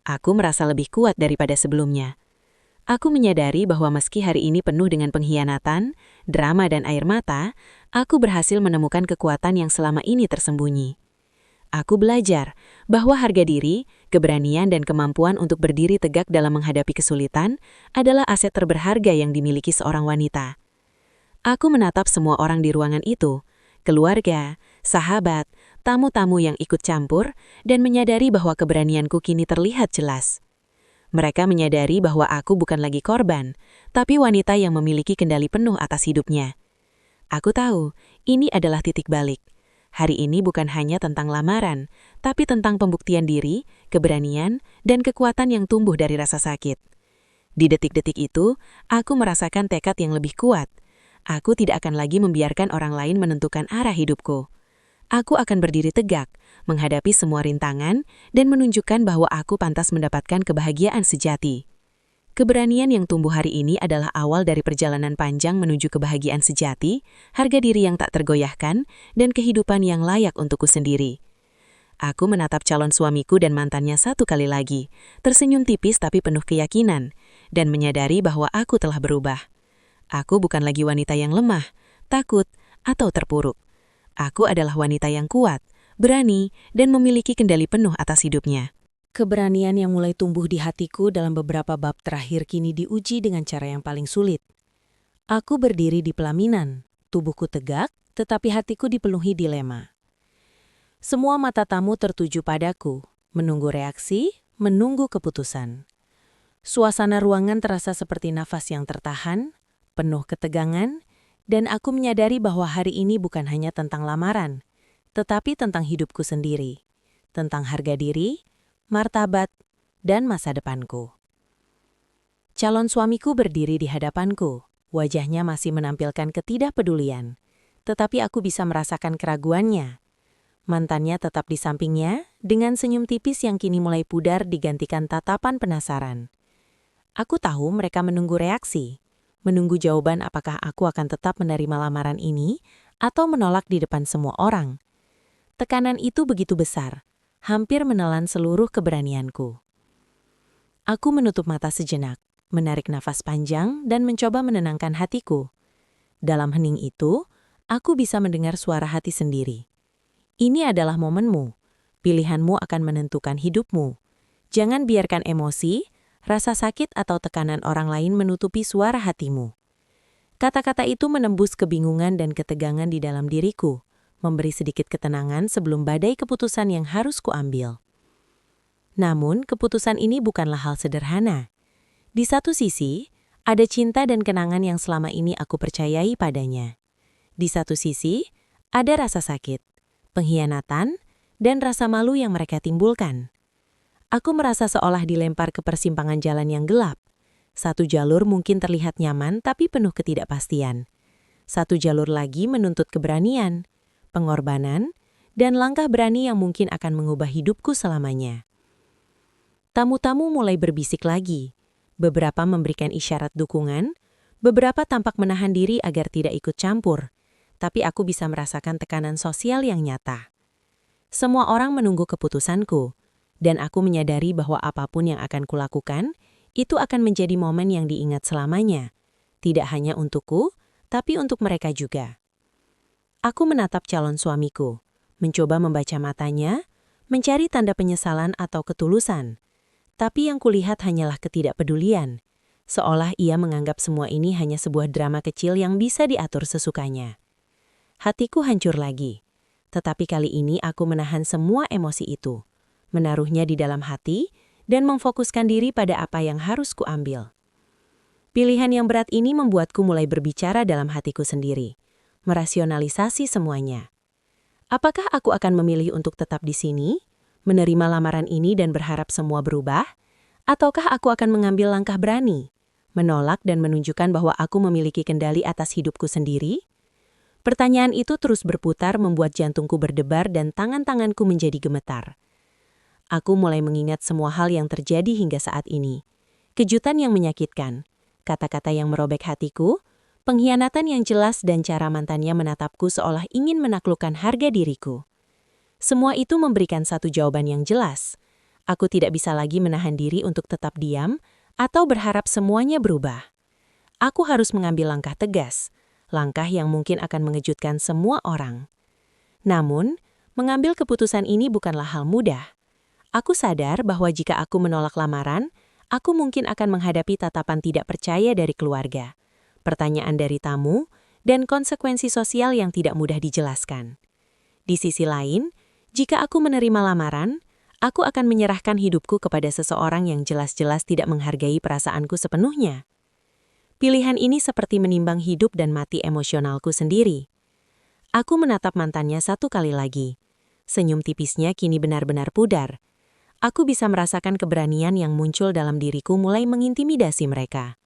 Aku merasa lebih kuat daripada sebelumnya. Aku menyadari bahwa meski hari ini penuh dengan pengkhianatan, drama dan air mata, aku berhasil menemukan kekuatan yang selama ini tersembunyi. Aku belajar bahwa harga diri, keberanian dan kemampuan untuk berdiri tegak dalam menghadapi kesulitan adalah aset terberharga yang dimiliki seorang wanita. Aku menatap semua orang di ruangan itu, keluarga, sahabat, tamu-tamu yang ikut campur, dan menyadari bahwa keberanianku kini terlihat jelas. Mereka menyadari bahwa aku bukan lagi korban, tapi wanita yang memiliki kendali penuh atas hidupnya. Aku tahu, ini adalah titik balik. Hari ini bukan hanya tentang lamaran, tapi tentang pembuktian diri, keberanian, dan kekuatan yang tumbuh dari rasa sakit. Di detik-detik itu, aku merasakan tekad yang lebih kuat. Aku tidak akan lagi membiarkan orang lain menentukan arah hidupku. Aku akan berdiri tegak, menghadapi semua rintangan, dan menunjukkan bahwa aku pantas mendapatkan kebahagiaan sejati. Keberanian yang tumbuh hari ini adalah awal dari perjalanan panjang menuju kebahagiaan sejati, harga diri yang tak tergoyahkan, dan kehidupan yang layak untukku sendiri. Aku menatap calon suamiku dan mantannya satu kali lagi, tersenyum tipis tapi penuh keyakinan, dan menyadari bahwa aku telah berubah. Aku bukan lagi wanita yang lemah, takut, atau terpuruk. Aku adalah wanita yang kuat, berani, dan memiliki kendali penuh atas hidupnya. Keberanian yang mulai tumbuh di hatiku dalam beberapa bab terakhir kini diuji dengan cara yang paling sulit. Aku berdiri di pelaminan, tubuhku tegak, tetapi hatiku dipenuhi dilema. Semua mata tamu tertuju padaku, menunggu reaksi, menunggu keputusan. Suasana ruangan terasa seperti nafas yang tertahan, penuh ketegangan, dan aku menyadari bahwa hari ini bukan hanya tentang lamaran, tetapi tentang hidupku sendiri, tentang harga diri, martabat, dan masa depanku. Calon suamiku berdiri di hadapanku, wajahnya masih menampilkan ketidakpedulian, tetapi aku bisa merasakan keraguannya. Mantannya tetap di sampingnya, dengan senyum tipis yang kini mulai pudar digantikan tatapan penasaran. Aku tahu mereka menunggu reaksi, menunggu jawaban apakah aku akan tetap menerima lamaran ini atau menolak di depan semua orang. Tekanan itu begitu besar, hampir menelan seluruh keberanianku. Aku menutup mata sejenak, menarik nafas panjang dan mencoba menenangkan hatiku. Dalam hening itu, aku bisa mendengar suara hati sendiri. Ini adalah momenmu. Pilihanmu akan menentukan hidupmu. Jangan biarkan emosi, rasa sakit atau tekanan orang lain menutupi suara hatimu. Kata-kata itu menembus kebingungan dan ketegangan di dalam diriku, memberi sedikit ketenangan sebelum badai keputusan yang harus kuambil. Namun, keputusan ini bukanlah hal sederhana. Di satu sisi, ada cinta dan kenangan yang selama ini aku percayai padanya. Di satu sisi, ada rasa sakit, pengkhianatan, dan rasa malu yang mereka timbulkan. Aku merasa seolah dilempar ke persimpangan jalan yang gelap. Satu jalur mungkin terlihat nyaman tapi penuh ketidakpastian. Satu jalur lagi menuntut keberanian, pengorbanan, dan langkah berani yang mungkin akan mengubah hidupku selamanya. Tamu-tamu mulai berbisik lagi. Beberapa memberikan isyarat dukungan, beberapa tampak menahan diri agar tidak ikut campur. Tapi aku bisa merasakan tekanan sosial yang nyata. Semua orang menunggu keputusanku, dan aku menyadari bahwa apapun yang akan kulakukan, itu akan menjadi momen yang diingat selamanya. Tidak hanya untukku, tapi untuk mereka juga. Aku menatap calon suamiku, mencoba membaca matanya, mencari tanda penyesalan atau ketulusan. Tapi yang kulihat hanyalah ketidakpedulian, seolah ia menganggap semua ini hanya sebuah drama kecil yang bisa diatur sesukanya. Hatiku hancur lagi, tetapi kali ini aku menahan semua emosi itu, menaruhnya di dalam hati, dan memfokuskan diri pada apa yang harus kuambil. Pilihan yang berat ini membuatku mulai berbicara dalam hatiku sendiri, merasionalisasi semuanya. Apakah aku akan memilih untuk tetap di sini, menerima lamaran ini dan berharap semua berubah? Ataukah aku akan mengambil langkah berani, menolak dan menunjukkan bahwa aku memiliki kendali atas hidupku sendiri? Pertanyaan itu terus berputar membuat jantungku berdebar dan tangan-tanganku menjadi gemetar. Aku mulai mengingat semua hal yang terjadi hingga saat ini. Kejutan yang menyakitkan, kata-kata yang merobek hatiku, pengkhianatan yang jelas dan cara mantannya menatapku seolah ingin menaklukkan harga diriku. Semua itu memberikan satu jawaban yang jelas. Aku tidak bisa lagi menahan diri untuk tetap diam atau berharap semuanya berubah. Aku harus mengambil langkah tegas, langkah yang mungkin akan mengejutkan semua orang. Namun, mengambil keputusan ini bukanlah hal mudah. Aku sadar bahwa jika aku menolak lamaran, aku mungkin akan menghadapi tatapan tidak percaya dari keluarga, pertanyaan dari tamu, dan konsekuensi sosial yang tidak mudah dijelaskan. Di sisi lain, jika aku menerima lamaran, aku akan menyerahkan hidupku kepada seseorang yang jelas-jelas tidak menghargai perasaanku sepenuhnya. Pilihan ini seperti menimbang hidup dan mati emosionalku sendiri. Aku menatap mantannya satu kali lagi. Senyum tipisnya kini benar-benar pudar. Aku bisa merasakan keberanian yang muncul dalam diriku mulai mengintimidasi mereka.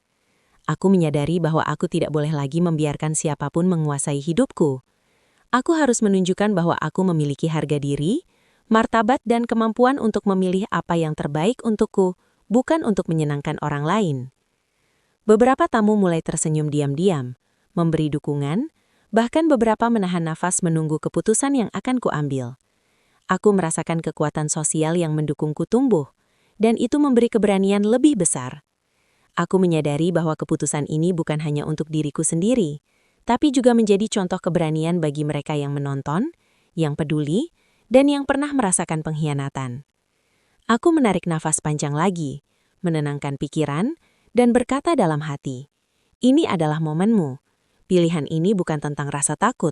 Aku menyadari bahwa aku tidak boleh lagi membiarkan siapapun menguasai hidupku. Aku harus menunjukkan bahwa aku memiliki harga diri, martabat dan kemampuan untuk memilih apa yang terbaik untukku, bukan untuk menyenangkan orang lain. Beberapa tamu mulai tersenyum diam-diam, memberi dukungan, bahkan beberapa menahan nafas menunggu keputusan yang akan kuambil. Aku merasakan kekuatan sosial yang mendukungku tumbuh, dan itu memberi keberanian lebih besar. Aku menyadari bahwa keputusan ini bukan hanya untuk diriku sendiri, tapi juga menjadi contoh keberanian bagi mereka yang menonton, yang peduli, dan yang pernah merasakan pengkhianatan. Aku menarik nafas panjang lagi, menenangkan pikiran, dan berkata dalam hati, ini adalah momenmu. Pilihan ini bukan tentang rasa takut,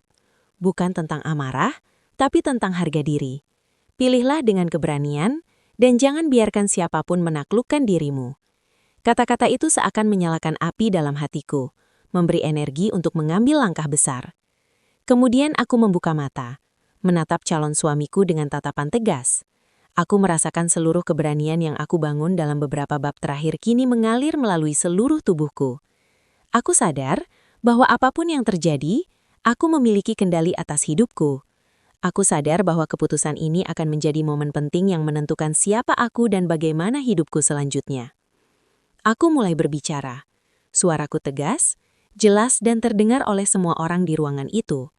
bukan tentang amarah, tapi tentang harga diri. Pilihlah dengan keberanian, dan jangan biarkan siapapun menaklukkan dirimu. Kata-kata itu seakan menyalakan api dalam hatiku, memberi energi untuk mengambil langkah besar. Kemudian aku membuka mata, menatap calon suamiku dengan tatapan tegas. Aku merasakan seluruh keberanian yang aku bangun dalam beberapa bab terakhir kini mengalir melalui seluruh tubuhku. Aku sadar bahwa apapun yang terjadi, aku memiliki kendali atas hidupku. Aku sadar bahwa keputusan ini akan menjadi momen penting yang menentukan siapa aku dan bagaimana hidupku selanjutnya. Aku mulai berbicara, Suaraku tegas, jelas dan terdengar oleh semua orang di ruangan itu.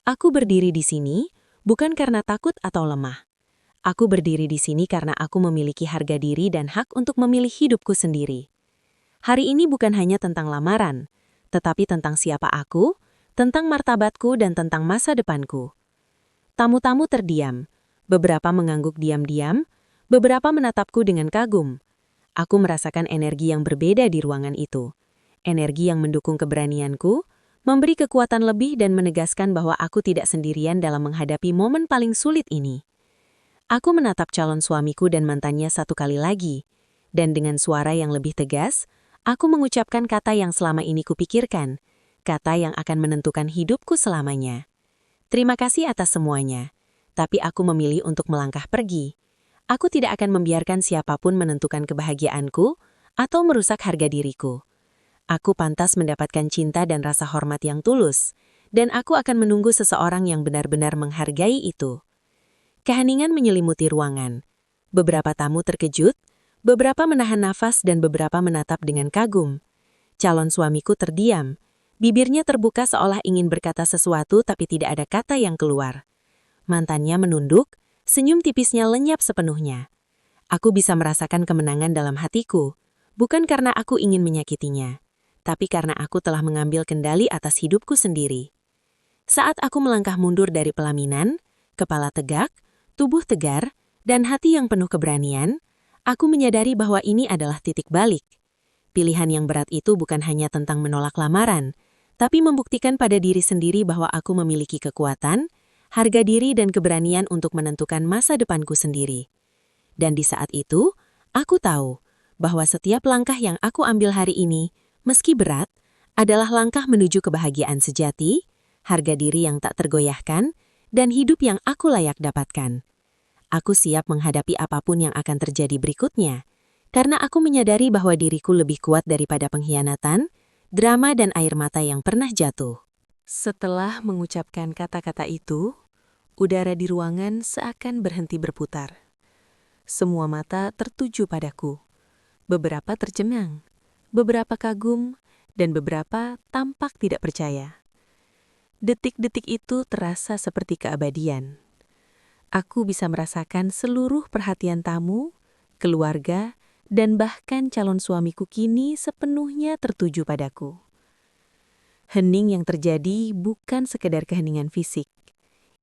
Aku berdiri di sini bukan karena takut atau lemah. Aku berdiri di sini karena aku memiliki harga diri dan hak untuk memilih hidupku sendiri. Hari ini bukan hanya tentang lamaran, tetapi tentang siapa aku, tentang martabatku dan tentang masa depanku. Tamu-tamu terdiam, beberapa mengangguk diam-diam, beberapa menatapku dengan kagum. Aku merasakan energi yang berbeda di ruangan itu. Energi yang mendukung keberanianku, memberi kekuatan lebih dan menegaskan bahwa aku tidak sendirian dalam menghadapi momen paling sulit ini. Aku menatap calon suamiku dan mantannya satu kali lagi, dan dengan suara yang lebih tegas, aku mengucapkan kata yang selama ini kupikirkan, kata yang akan menentukan hidupku selamanya. Terima kasih atas semuanya, tapi aku memilih untuk melangkah pergi. Aku tidak akan membiarkan siapapun menentukan kebahagiaanku atau merusak harga diriku. Aku pantas mendapatkan cinta dan rasa hormat yang tulus, dan aku akan menunggu seseorang yang benar-benar menghargai itu. Keheningan menyelimuti ruangan. Beberapa tamu terkejut, beberapa menahan nafas dan beberapa menatap dengan kagum. Calon suamiku terdiam. Bibirnya terbuka seolah ingin berkata sesuatu tapi tidak ada kata yang keluar. Mantannya menunduk, senyum tipisnya lenyap sepenuhnya. Aku bisa merasakan kemenangan dalam hatiku, bukan karena aku ingin menyakitinya, tapi karena aku telah mengambil kendali atas hidupku sendiri. Saat aku melangkah mundur dari pelaminan, kepala tegak, tubuh tegar, dan hati yang penuh keberanian, aku menyadari bahwa ini adalah titik balik. Pilihan yang berat itu bukan hanya tentang menolak lamaran, tapi membuktikan pada diri sendiri bahwa aku memiliki kekuatan, harga diri dan keberanian untuk menentukan masa depanku sendiri. Dan di saat itu, aku tahu bahwa setiap langkah yang aku ambil hari ini, meski berat, adalah langkah menuju kebahagiaan sejati, harga diri yang tak tergoyahkan, dan hidup yang aku layak dapatkan. Aku siap menghadapi apapun yang akan terjadi berikutnya, karena aku menyadari bahwa diriku lebih kuat daripada pengkhianatan, drama dan air mata yang pernah jatuh. Setelah mengucapkan kata-kata itu, udara di ruangan seakan berhenti berputar. Semua mata tertuju padaku. Beberapa tercengang, beberapa kagum, dan beberapa tampak tidak percaya. Detik-detik itu terasa seperti keabadian. Aku bisa merasakan seluruh perhatian tamu, keluarga, dan bahkan calon suamiku kini sepenuhnya tertuju padaku. Hening yang terjadi bukan sekedar keheningan fisik.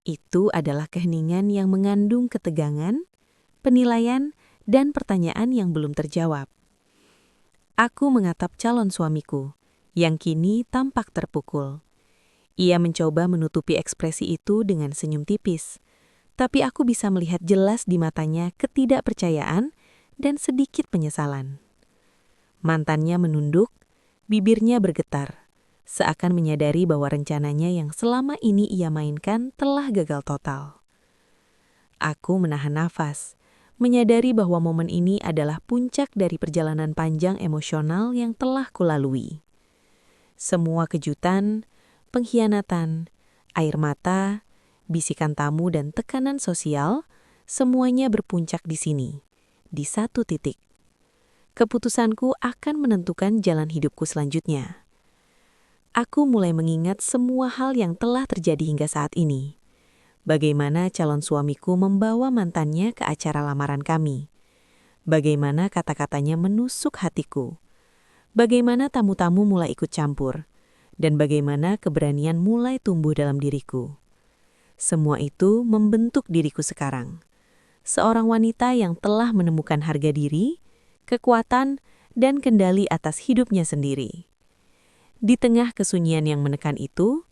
Itu adalah keheningan yang mengandung ketegangan, penilaian, dan pertanyaan yang belum terjawab. Aku mengatap calon suamiku, yang kini tampak terpukul. Ia mencoba menutupi ekspresi itu dengan senyum tipis, tapi aku bisa melihat jelas di matanya ketidakpercayaan dan sedikit penyesalan. Mantannya menunduk, bibirnya bergetar, seakan menyadari bahwa rencananya yang selama ini ia mainkan telah gagal total. Aku menahan nafas, menyadari bahwa momen ini adalah puncak dari perjalanan panjang emosional yang telah kulalui. Semua kejutan, pengkhianatan, air mata, bisikan tamu dan tekanan sosial, semuanya berpuncak di sini, di satu titik. Keputusanku akan menentukan jalan hidupku selanjutnya. Aku mulai mengingat semua hal yang telah terjadi hingga saat ini. Bagaimana calon suamiku membawa mantannya ke acara lamaran kami. Bagaimana kata-katanya menusuk hatiku. Bagaimana tamu-tamu mulai ikut campur. Dan bagaimana keberanian mulai tumbuh dalam diriku. Semua itu membentuk diriku sekarang. Seorang wanita yang telah menemukan harga diri, kekuatan, dan kendali atas hidupnya sendiri. Di tengah kesunyian yang menekan itu,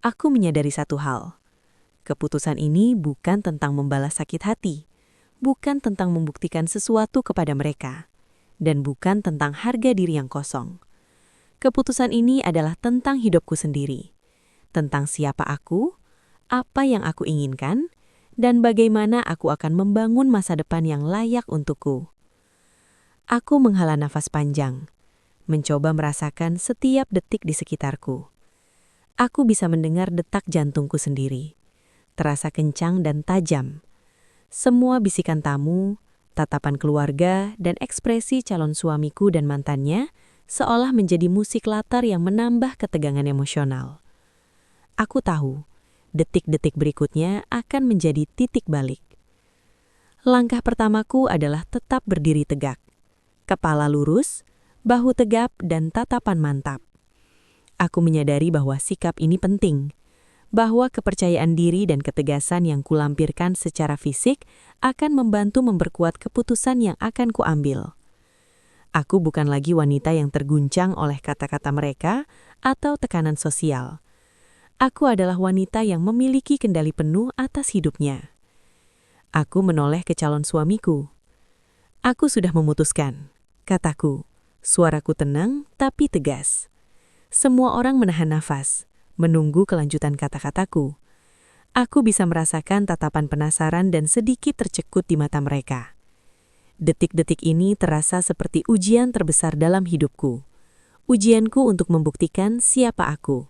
aku menyadari satu hal. Keputusan ini bukan tentang membalas sakit hati, bukan tentang membuktikan sesuatu kepada mereka, dan bukan tentang harga diri yang kosong. Keputusan ini adalah tentang hidupku sendiri, tentang siapa aku, apa yang aku inginkan, dan bagaimana aku akan membangun masa depan yang layak untukku. Aku menghela nafas panjang, mencoba merasakan setiap detik di sekitarku. Aku bisa mendengar detak jantungku sendiri, terasa kencang dan tajam. Semua bisikan tamu, tatapan keluarga, dan ekspresi calon suamiku dan mantannya seolah menjadi musik latar yang menambah ketegangan emosional. Aku tahu, detik-detik berikutnya akan menjadi titik balik. Langkah pertamaku adalah tetap berdiri tegak. Kepala lurus, bahu tegap, dan tatapan mantap. Aku menyadari bahwa sikap ini penting, bahwa kepercayaan diri dan ketegasan yang kulampirkan secara fisik akan membantu memperkuat keputusan yang akan kuambil. Aku bukan lagi wanita yang terguncang oleh kata-kata mereka atau tekanan sosial. Aku adalah wanita yang memiliki kendali penuh atas hidupnya. Aku menoleh ke calon suamiku. Aku sudah memutuskan, kataku. Suaraku tenang tapi tegas. Semua orang menahan nafas, menunggu kelanjutan kata-kataku. Aku bisa merasakan tatapan penasaran dan sedikit tercekut di mata mereka. Detik-detik ini terasa seperti ujian terbesar dalam hidupku. Ujianku untuk membuktikan siapa aku,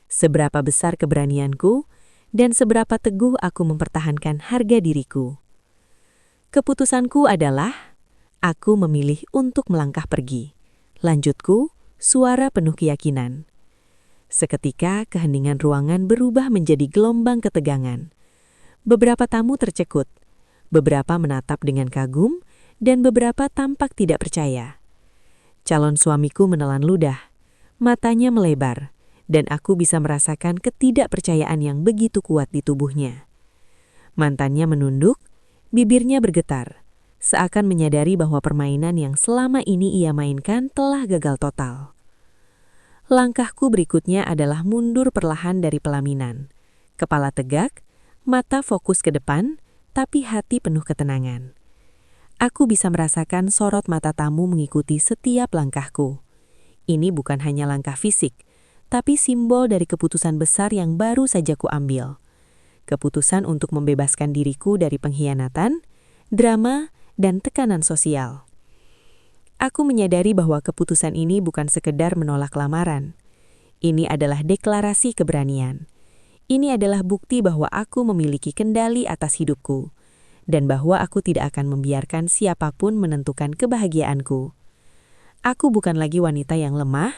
seberapa besar keberanianku, dan seberapa teguh aku mempertahankan harga diriku. Keputusanku adalah, aku memilih untuk melangkah pergi. Lanjutku, suara penuh keyakinan. Seketika keheningan ruangan berubah menjadi gelombang ketegangan. Beberapa tamu tercekut, beberapa menatap dengan kagum, dan beberapa tampak tidak percaya. Calon suamiku menelan ludah, matanya melebar, dan aku bisa merasakan ketidakpercayaan yang begitu kuat di tubuhnya. Mantannya menunduk, bibirnya bergetar, seakan menyadari bahwa permainan yang selama ini ia mainkan telah gagal total. Langkahku berikutnya adalah mundur perlahan dari pelaminan. Kepala tegak, mata fokus ke depan, tapi hati penuh ketenangan. Aku bisa merasakan sorot mata tamu mengikuti setiap langkahku. Ini bukan hanya langkah fisik, tapi simbol dari keputusan besar yang baru saja kuambil. Keputusan untuk membebaskan diriku dari pengkhianatan, drama, dan tekanan sosial. Aku menyadari bahwa keputusan ini bukan sekedar menolak lamaran. Ini adalah deklarasi keberanian. Ini adalah bukti bahwa aku memiliki kendali atas hidupku, dan bahwa aku tidak akan membiarkan siapapun menentukan kebahagiaanku. Aku bukan lagi wanita yang lemah,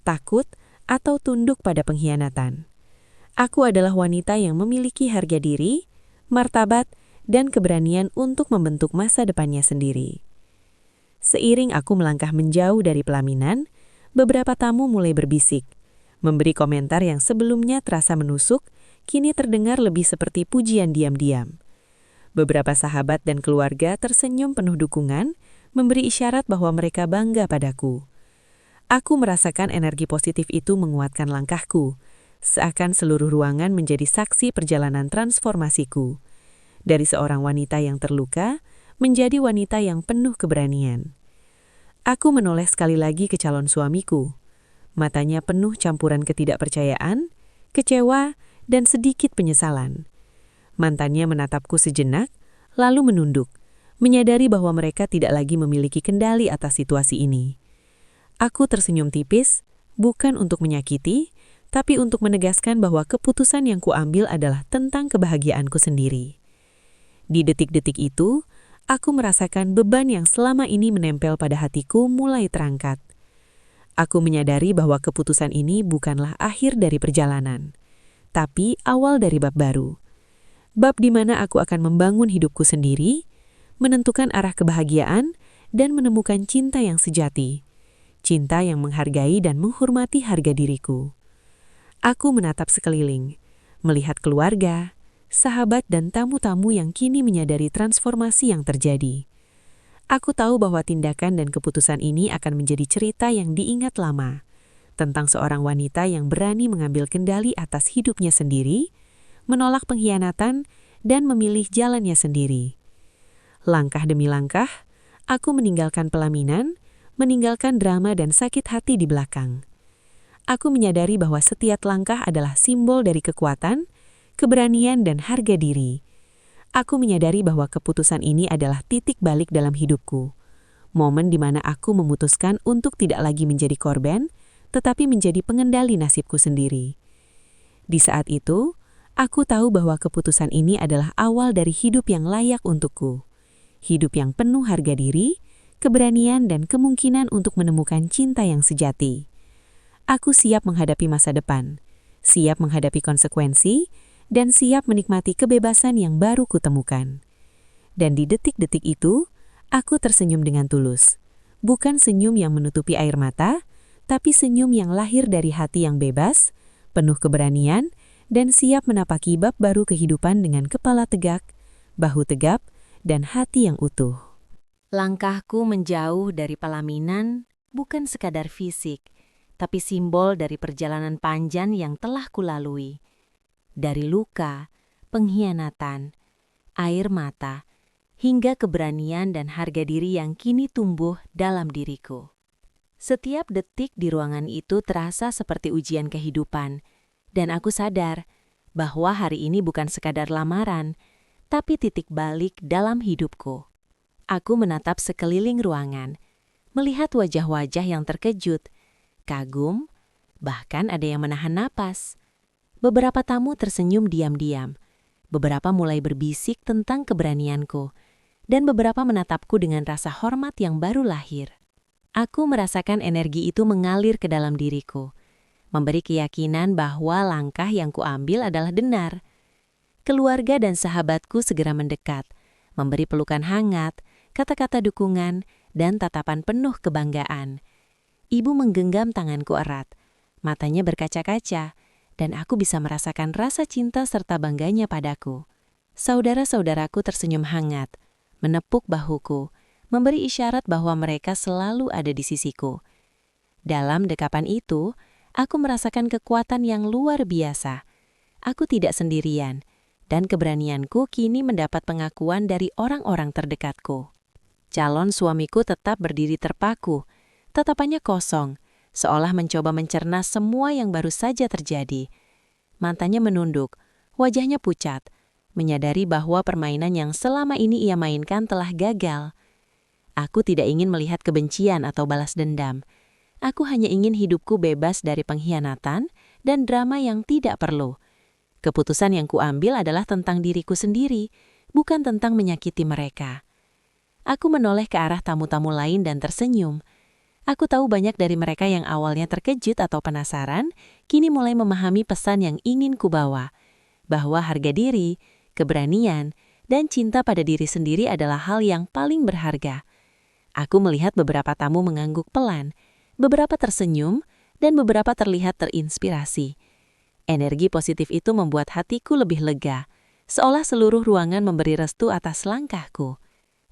takut, atau tunduk pada pengkhianatan. Aku adalah wanita yang memiliki harga diri, martabat, dan keberanian untuk membentuk masa depannya sendiri. Seiring aku melangkah menjauh dari pelaminan, beberapa tamu mulai berbisik, memberi komentar yang sebelumnya terasa menusuk, kini terdengar lebih seperti pujian diam-diam. Beberapa sahabat dan keluarga tersenyum penuh dukungan, memberi isyarat bahwa mereka bangga padaku. Aku merasakan energi positif itu menguatkan langkahku, seakan seluruh ruangan menjadi saksi perjalanan transformasiku. Dari seorang wanita yang terluka, menjadi wanita yang penuh keberanian. Aku menoleh sekali lagi ke calon suamiku. Matanya penuh campuran ketidakpercayaan, kecewa, dan sedikit penyesalan. Mantannya menatapku sejenak, lalu menunduk, menyadari bahwa mereka tidak lagi memiliki kendali atas situasi ini. Aku tersenyum tipis, bukan untuk menyakiti, tapi untuk menegaskan bahwa keputusan yang kuambil adalah tentang kebahagiaanku sendiri. Di detik-detik itu, aku merasakan beban yang selama ini menempel pada hatiku mulai terangkat. Aku menyadari bahwa keputusan ini bukanlah akhir dari perjalanan, tapi awal dari bab baru. Bab di mana aku akan membangun hidupku sendiri, menentukan arah kebahagiaan, dan menemukan cinta yang sejati. Cinta yang menghargai dan menghormati harga diriku. Aku menatap sekeliling, melihat keluarga, sahabat, dan tamu-tamu yang kini menyadari transformasi yang terjadi. Aku tahu bahwa tindakan dan keputusan ini akan menjadi cerita yang diingat lama, tentang seorang wanita yang berani mengambil kendali atas hidupnya sendiri, menolak pengkhianatan, dan memilih jalannya sendiri. Langkah demi langkah, aku meninggalkan pelaminan, meninggalkan drama dan sakit hati di belakang. Aku menyadari bahwa setiap langkah adalah simbol dari kekuatan, keberanian, dan harga diri. Aku menyadari bahwa keputusan ini adalah titik balik dalam hidupku. Momen di mana aku memutuskan untuk tidak lagi menjadi korban, tetapi menjadi pengendali nasibku sendiri. Di saat itu, aku tahu bahwa keputusan ini adalah awal dari hidup yang layak untukku. Hidup yang penuh harga diri, keberanian, dan kemungkinan untuk menemukan cinta yang sejati. Aku siap menghadapi masa depan, siap menghadapi konsekuensi, dan siap menikmati kebebasan yang baru kutemukan. Dan di detik-detik itu, aku tersenyum dengan tulus. Bukan senyum yang menutupi air mata, tapi senyum yang lahir dari hati yang bebas, penuh keberanian, dan siap menapaki bab baru kehidupan dengan kepala tegak, bahu tegap, dan hati yang utuh. Langkahku menjauh dari pelaminan bukan sekadar fisik, tapi simbol dari perjalanan panjang yang telah kulalui. Dari luka, pengkhianatan, air mata, hingga keberanian dan harga diri yang kini tumbuh dalam diriku. Setiap detik di ruangan itu terasa seperti ujian kehidupan, dan aku sadar bahwa hari ini bukan sekadar lamaran, tapi titik balik dalam hidupku. Aku menatap sekeliling ruangan, melihat wajah-wajah yang terkejut, kagum, bahkan ada yang menahan napas. Beberapa tamu tersenyum diam-diam, beberapa mulai berbisik tentang keberanianku, dan beberapa menatapku dengan rasa hormat yang baru lahir. Aku merasakan energi itu mengalir ke dalam diriku, memberi keyakinan bahwa langkah yang kuambil adalah benar. Keluarga dan sahabatku segera mendekat, memberi pelukan hangat, kata-kata dukungan, dan tatapan penuh kebanggaan. Ibu menggenggam tanganku erat, matanya berkaca-kaca, dan aku bisa merasakan rasa cinta serta bangganya padaku. Saudara-saudaraku tersenyum hangat, menepuk bahuku, memberi isyarat bahwa mereka selalu ada di sisiku. Dalam dekapan itu, aku merasakan kekuatan yang luar biasa. Aku tidak sendirian, dan keberanianku kini mendapat pengakuan dari orang-orang terdekatku. Calon suamiku tetap berdiri terpaku, tatapannya kosong, seolah mencoba mencerna semua yang baru saja terjadi. Matanya menunduk, wajahnya pucat, menyadari bahwa permainan yang selama ini ia mainkan telah gagal. Aku tidak ingin melihat kebencian atau balas dendam. Aku hanya ingin hidupku bebas dari pengkhianatan dan drama yang tidak perlu. Keputusan yang kuambil adalah tentang diriku sendiri, bukan tentang menyakiti mereka. Aku menoleh ke arah tamu-tamu lain dan tersenyum. Aku tahu banyak dari mereka yang awalnya terkejut atau penasaran, kini mulai memahami pesan yang ingin kubawa, bahwa harga diri, keberanian, dan cinta pada diri sendiri adalah hal yang paling berharga. Aku melihat beberapa tamu mengangguk pelan, beberapa tersenyum, dan beberapa terlihat terinspirasi. Energi positif itu membuat hatiku lebih lega, seolah seluruh ruangan memberi restu atas langkahku.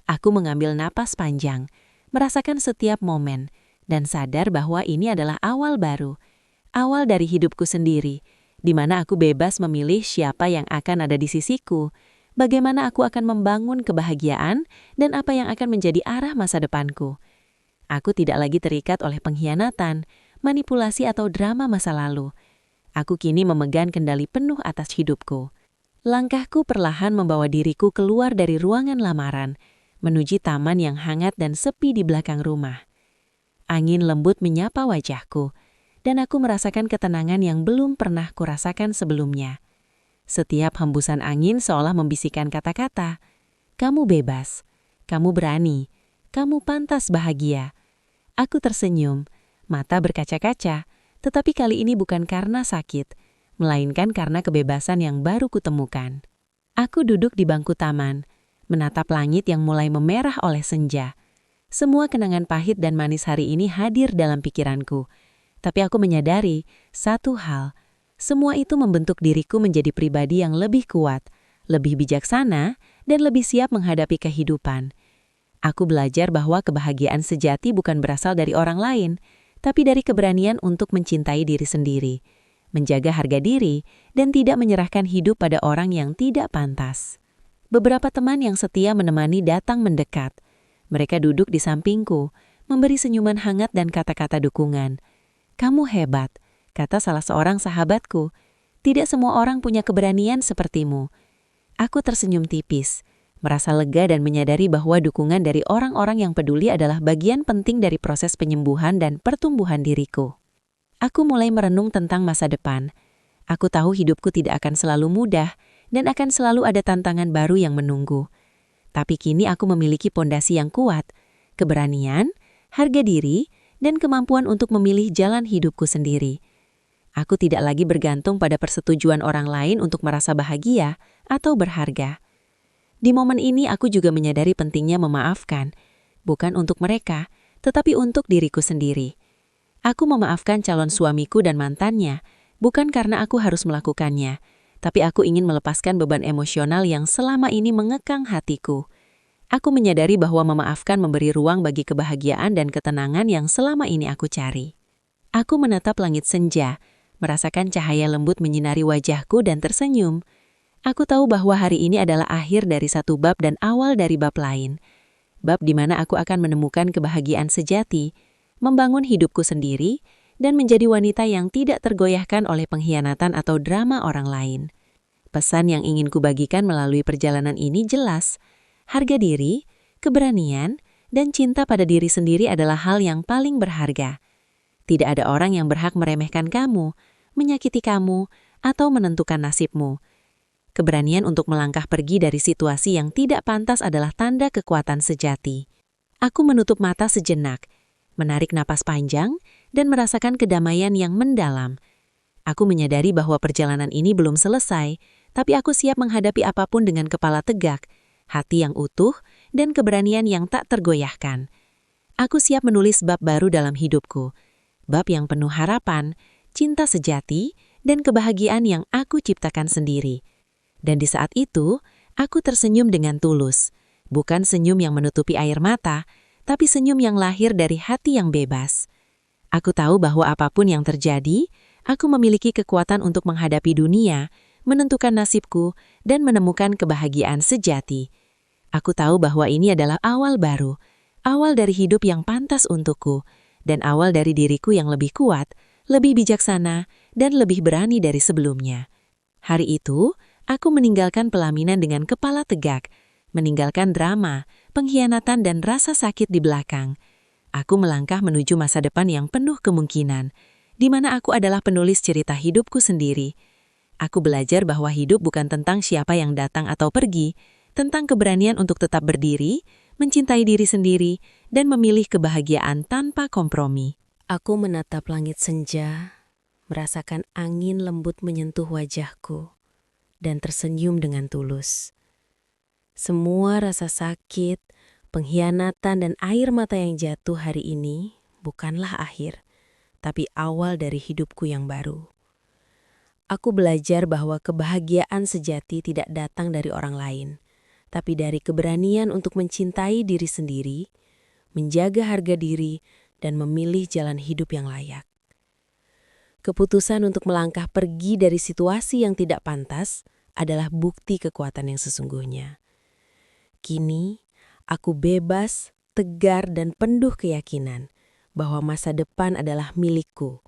Aku mengambil napas panjang, merasakan setiap momen, dan sadar bahwa ini adalah awal baru, awal dari hidupku sendiri, di mana aku bebas memilih siapa yang akan ada di sisiku, bagaimana aku akan membangun kebahagiaan, dan apa yang akan menjadi arah masa depanku. Aku tidak lagi terikat oleh pengkhianatan, manipulasi atau drama masa lalu. Aku kini memegang kendali penuh atas hidupku. Langkahku perlahan membawa diriku keluar dari ruangan lamaran, menuju taman yang hangat dan sepi di belakang rumah. Angin lembut menyapa wajahku, dan aku merasakan ketenangan yang belum pernah kurasakan sebelumnya. Setiap hembusan angin seolah membisikkan kata-kata, "Kamu bebas, kamu berani, kamu pantas bahagia." Aku tersenyum, mata berkaca-kaca, tetapi kali ini bukan karena sakit, melainkan karena kebebasan yang baru kutemukan. Aku duduk di bangku taman, menatap langit yang mulai memerah oleh senja. Semua kenangan pahit dan manis hari ini hadir dalam pikiranku. Tapi aku menyadari satu hal, semua itu membentuk diriku menjadi pribadi yang lebih kuat, lebih bijaksana, dan lebih siap menghadapi kehidupan. Aku belajar bahwa kebahagiaan sejati bukan berasal dari orang lain, tapi dari keberanian untuk mencintai diri sendiri, menjaga harga diri, dan tidak menyerahkan hidup pada orang yang tidak pantas. Beberapa teman yang setia menemani datang mendekat. Mereka duduk di sampingku, memberi senyuman hangat dan kata-kata dukungan. "Kamu hebat," kata salah seorang sahabatku. "Tidak semua orang punya keberanian sepertimu." Aku tersenyum tipis, merasa lega dan menyadari bahwa dukungan dari orang-orang yang peduli adalah bagian penting dari proses penyembuhan dan pertumbuhan diriku. Aku mulai merenung tentang masa depan. Aku tahu hidupku tidak akan selalu mudah dan akan selalu ada tantangan baru yang menunggu. Tapi kini aku memiliki pondasi yang kuat, keberanian, harga diri, dan kemampuan untuk memilih jalan hidupku sendiri. Aku tidak lagi bergantung pada persetujuan orang lain untuk merasa bahagia atau berharga. Di momen ini aku juga menyadari pentingnya memaafkan, bukan untuk mereka, tetapi untuk diriku sendiri. Aku memaafkan calon suamiku dan mantannya, bukan karena aku harus melakukannya, tapi aku ingin melepaskan beban emosional yang selama ini mengekang hatiku. Aku menyadari bahwa memaafkan memberi ruang bagi kebahagiaan dan ketenangan yang selama ini aku cari. Aku menatap langit senja, merasakan cahaya lembut menyinari wajahku dan tersenyum. Aku tahu bahwa hari ini adalah akhir dari satu bab dan awal dari bab lain. Bab di mana aku akan menemukan kebahagiaan sejati, membangun hidupku sendiri, dan menjadi wanita yang tidak tergoyahkan oleh pengkhianatan atau drama orang lain. Pesan yang ingin kubagikan melalui perjalanan ini jelas. Harga diri, keberanian, dan cinta pada diri sendiri adalah hal yang paling berharga. Tidak ada orang yang berhak meremehkan kamu, menyakiti kamu, atau menentukan nasibmu. Keberanian untuk melangkah pergi dari situasi yang tidak pantas adalah tanda kekuatan sejati. Aku menutup mata sejenak, menarik napas panjang, dan merasakan kedamaian yang mendalam. Aku menyadari bahwa perjalanan ini belum selesai, tapi aku siap menghadapi apapun dengan kepala tegak, hati yang utuh, dan keberanian yang tak tergoyahkan. Aku siap menulis bab baru dalam hidupku, bab yang penuh harapan, cinta sejati, dan kebahagiaan yang aku ciptakan sendiri. Dan di saat itu, aku tersenyum dengan tulus, bukan senyum yang menutupi air mata, tapi senyum yang lahir dari hati yang bebas. Aku tahu bahwa apapun yang terjadi, aku memiliki kekuatan untuk menghadapi dunia, menentukan nasibku, dan menemukan kebahagiaan sejati. Aku tahu bahwa ini adalah awal baru, awal dari hidup yang pantas untukku, dan awal dari diriku yang lebih kuat, lebih bijaksana, dan lebih berani dari sebelumnya. Hari itu, aku meninggalkan pelaminan dengan kepala tegak, meninggalkan drama, pengkhianatan, dan rasa sakit di belakang. Aku melangkah menuju masa depan yang penuh kemungkinan, di mana aku adalah penulis cerita hidupku sendiri. Aku belajar bahwa hidup bukan tentang siapa yang datang atau pergi, tentang keberanian untuk tetap berdiri, mencintai diri sendiri, dan memilih kebahagiaan tanpa kompromi. Aku menatap langit senja, merasakan angin lembut menyentuh wajahku, dan tersenyum dengan tulus. Semua rasa sakit, pengkhianatan, dan air mata yang jatuh hari ini bukanlah akhir, tapi awal dari hidupku yang baru. Aku belajar bahwa kebahagiaan sejati tidak datang dari orang lain, tapi dari keberanian untuk mencintai diri sendiri, menjaga harga diri, dan memilih jalan hidup yang layak. Keputusan untuk melangkah pergi dari situasi yang tidak pantas adalah bukti kekuatan yang sesungguhnya. Kini, aku bebas, tegar, dan penuh keyakinan bahwa masa depan adalah milikku,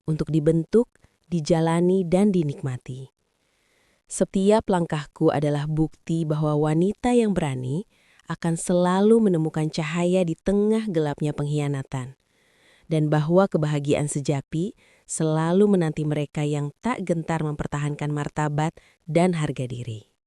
untuk dibentuk, dijalani, dan dinikmati. Setiap langkahku adalah bukti bahwa wanita yang berani akan selalu menemukan cahaya di tengah gelapnya pengkhianatan, dan bahwa kebahagiaan sejati selalu menanti mereka yang tak gentar mempertahankan martabat dan harga diri.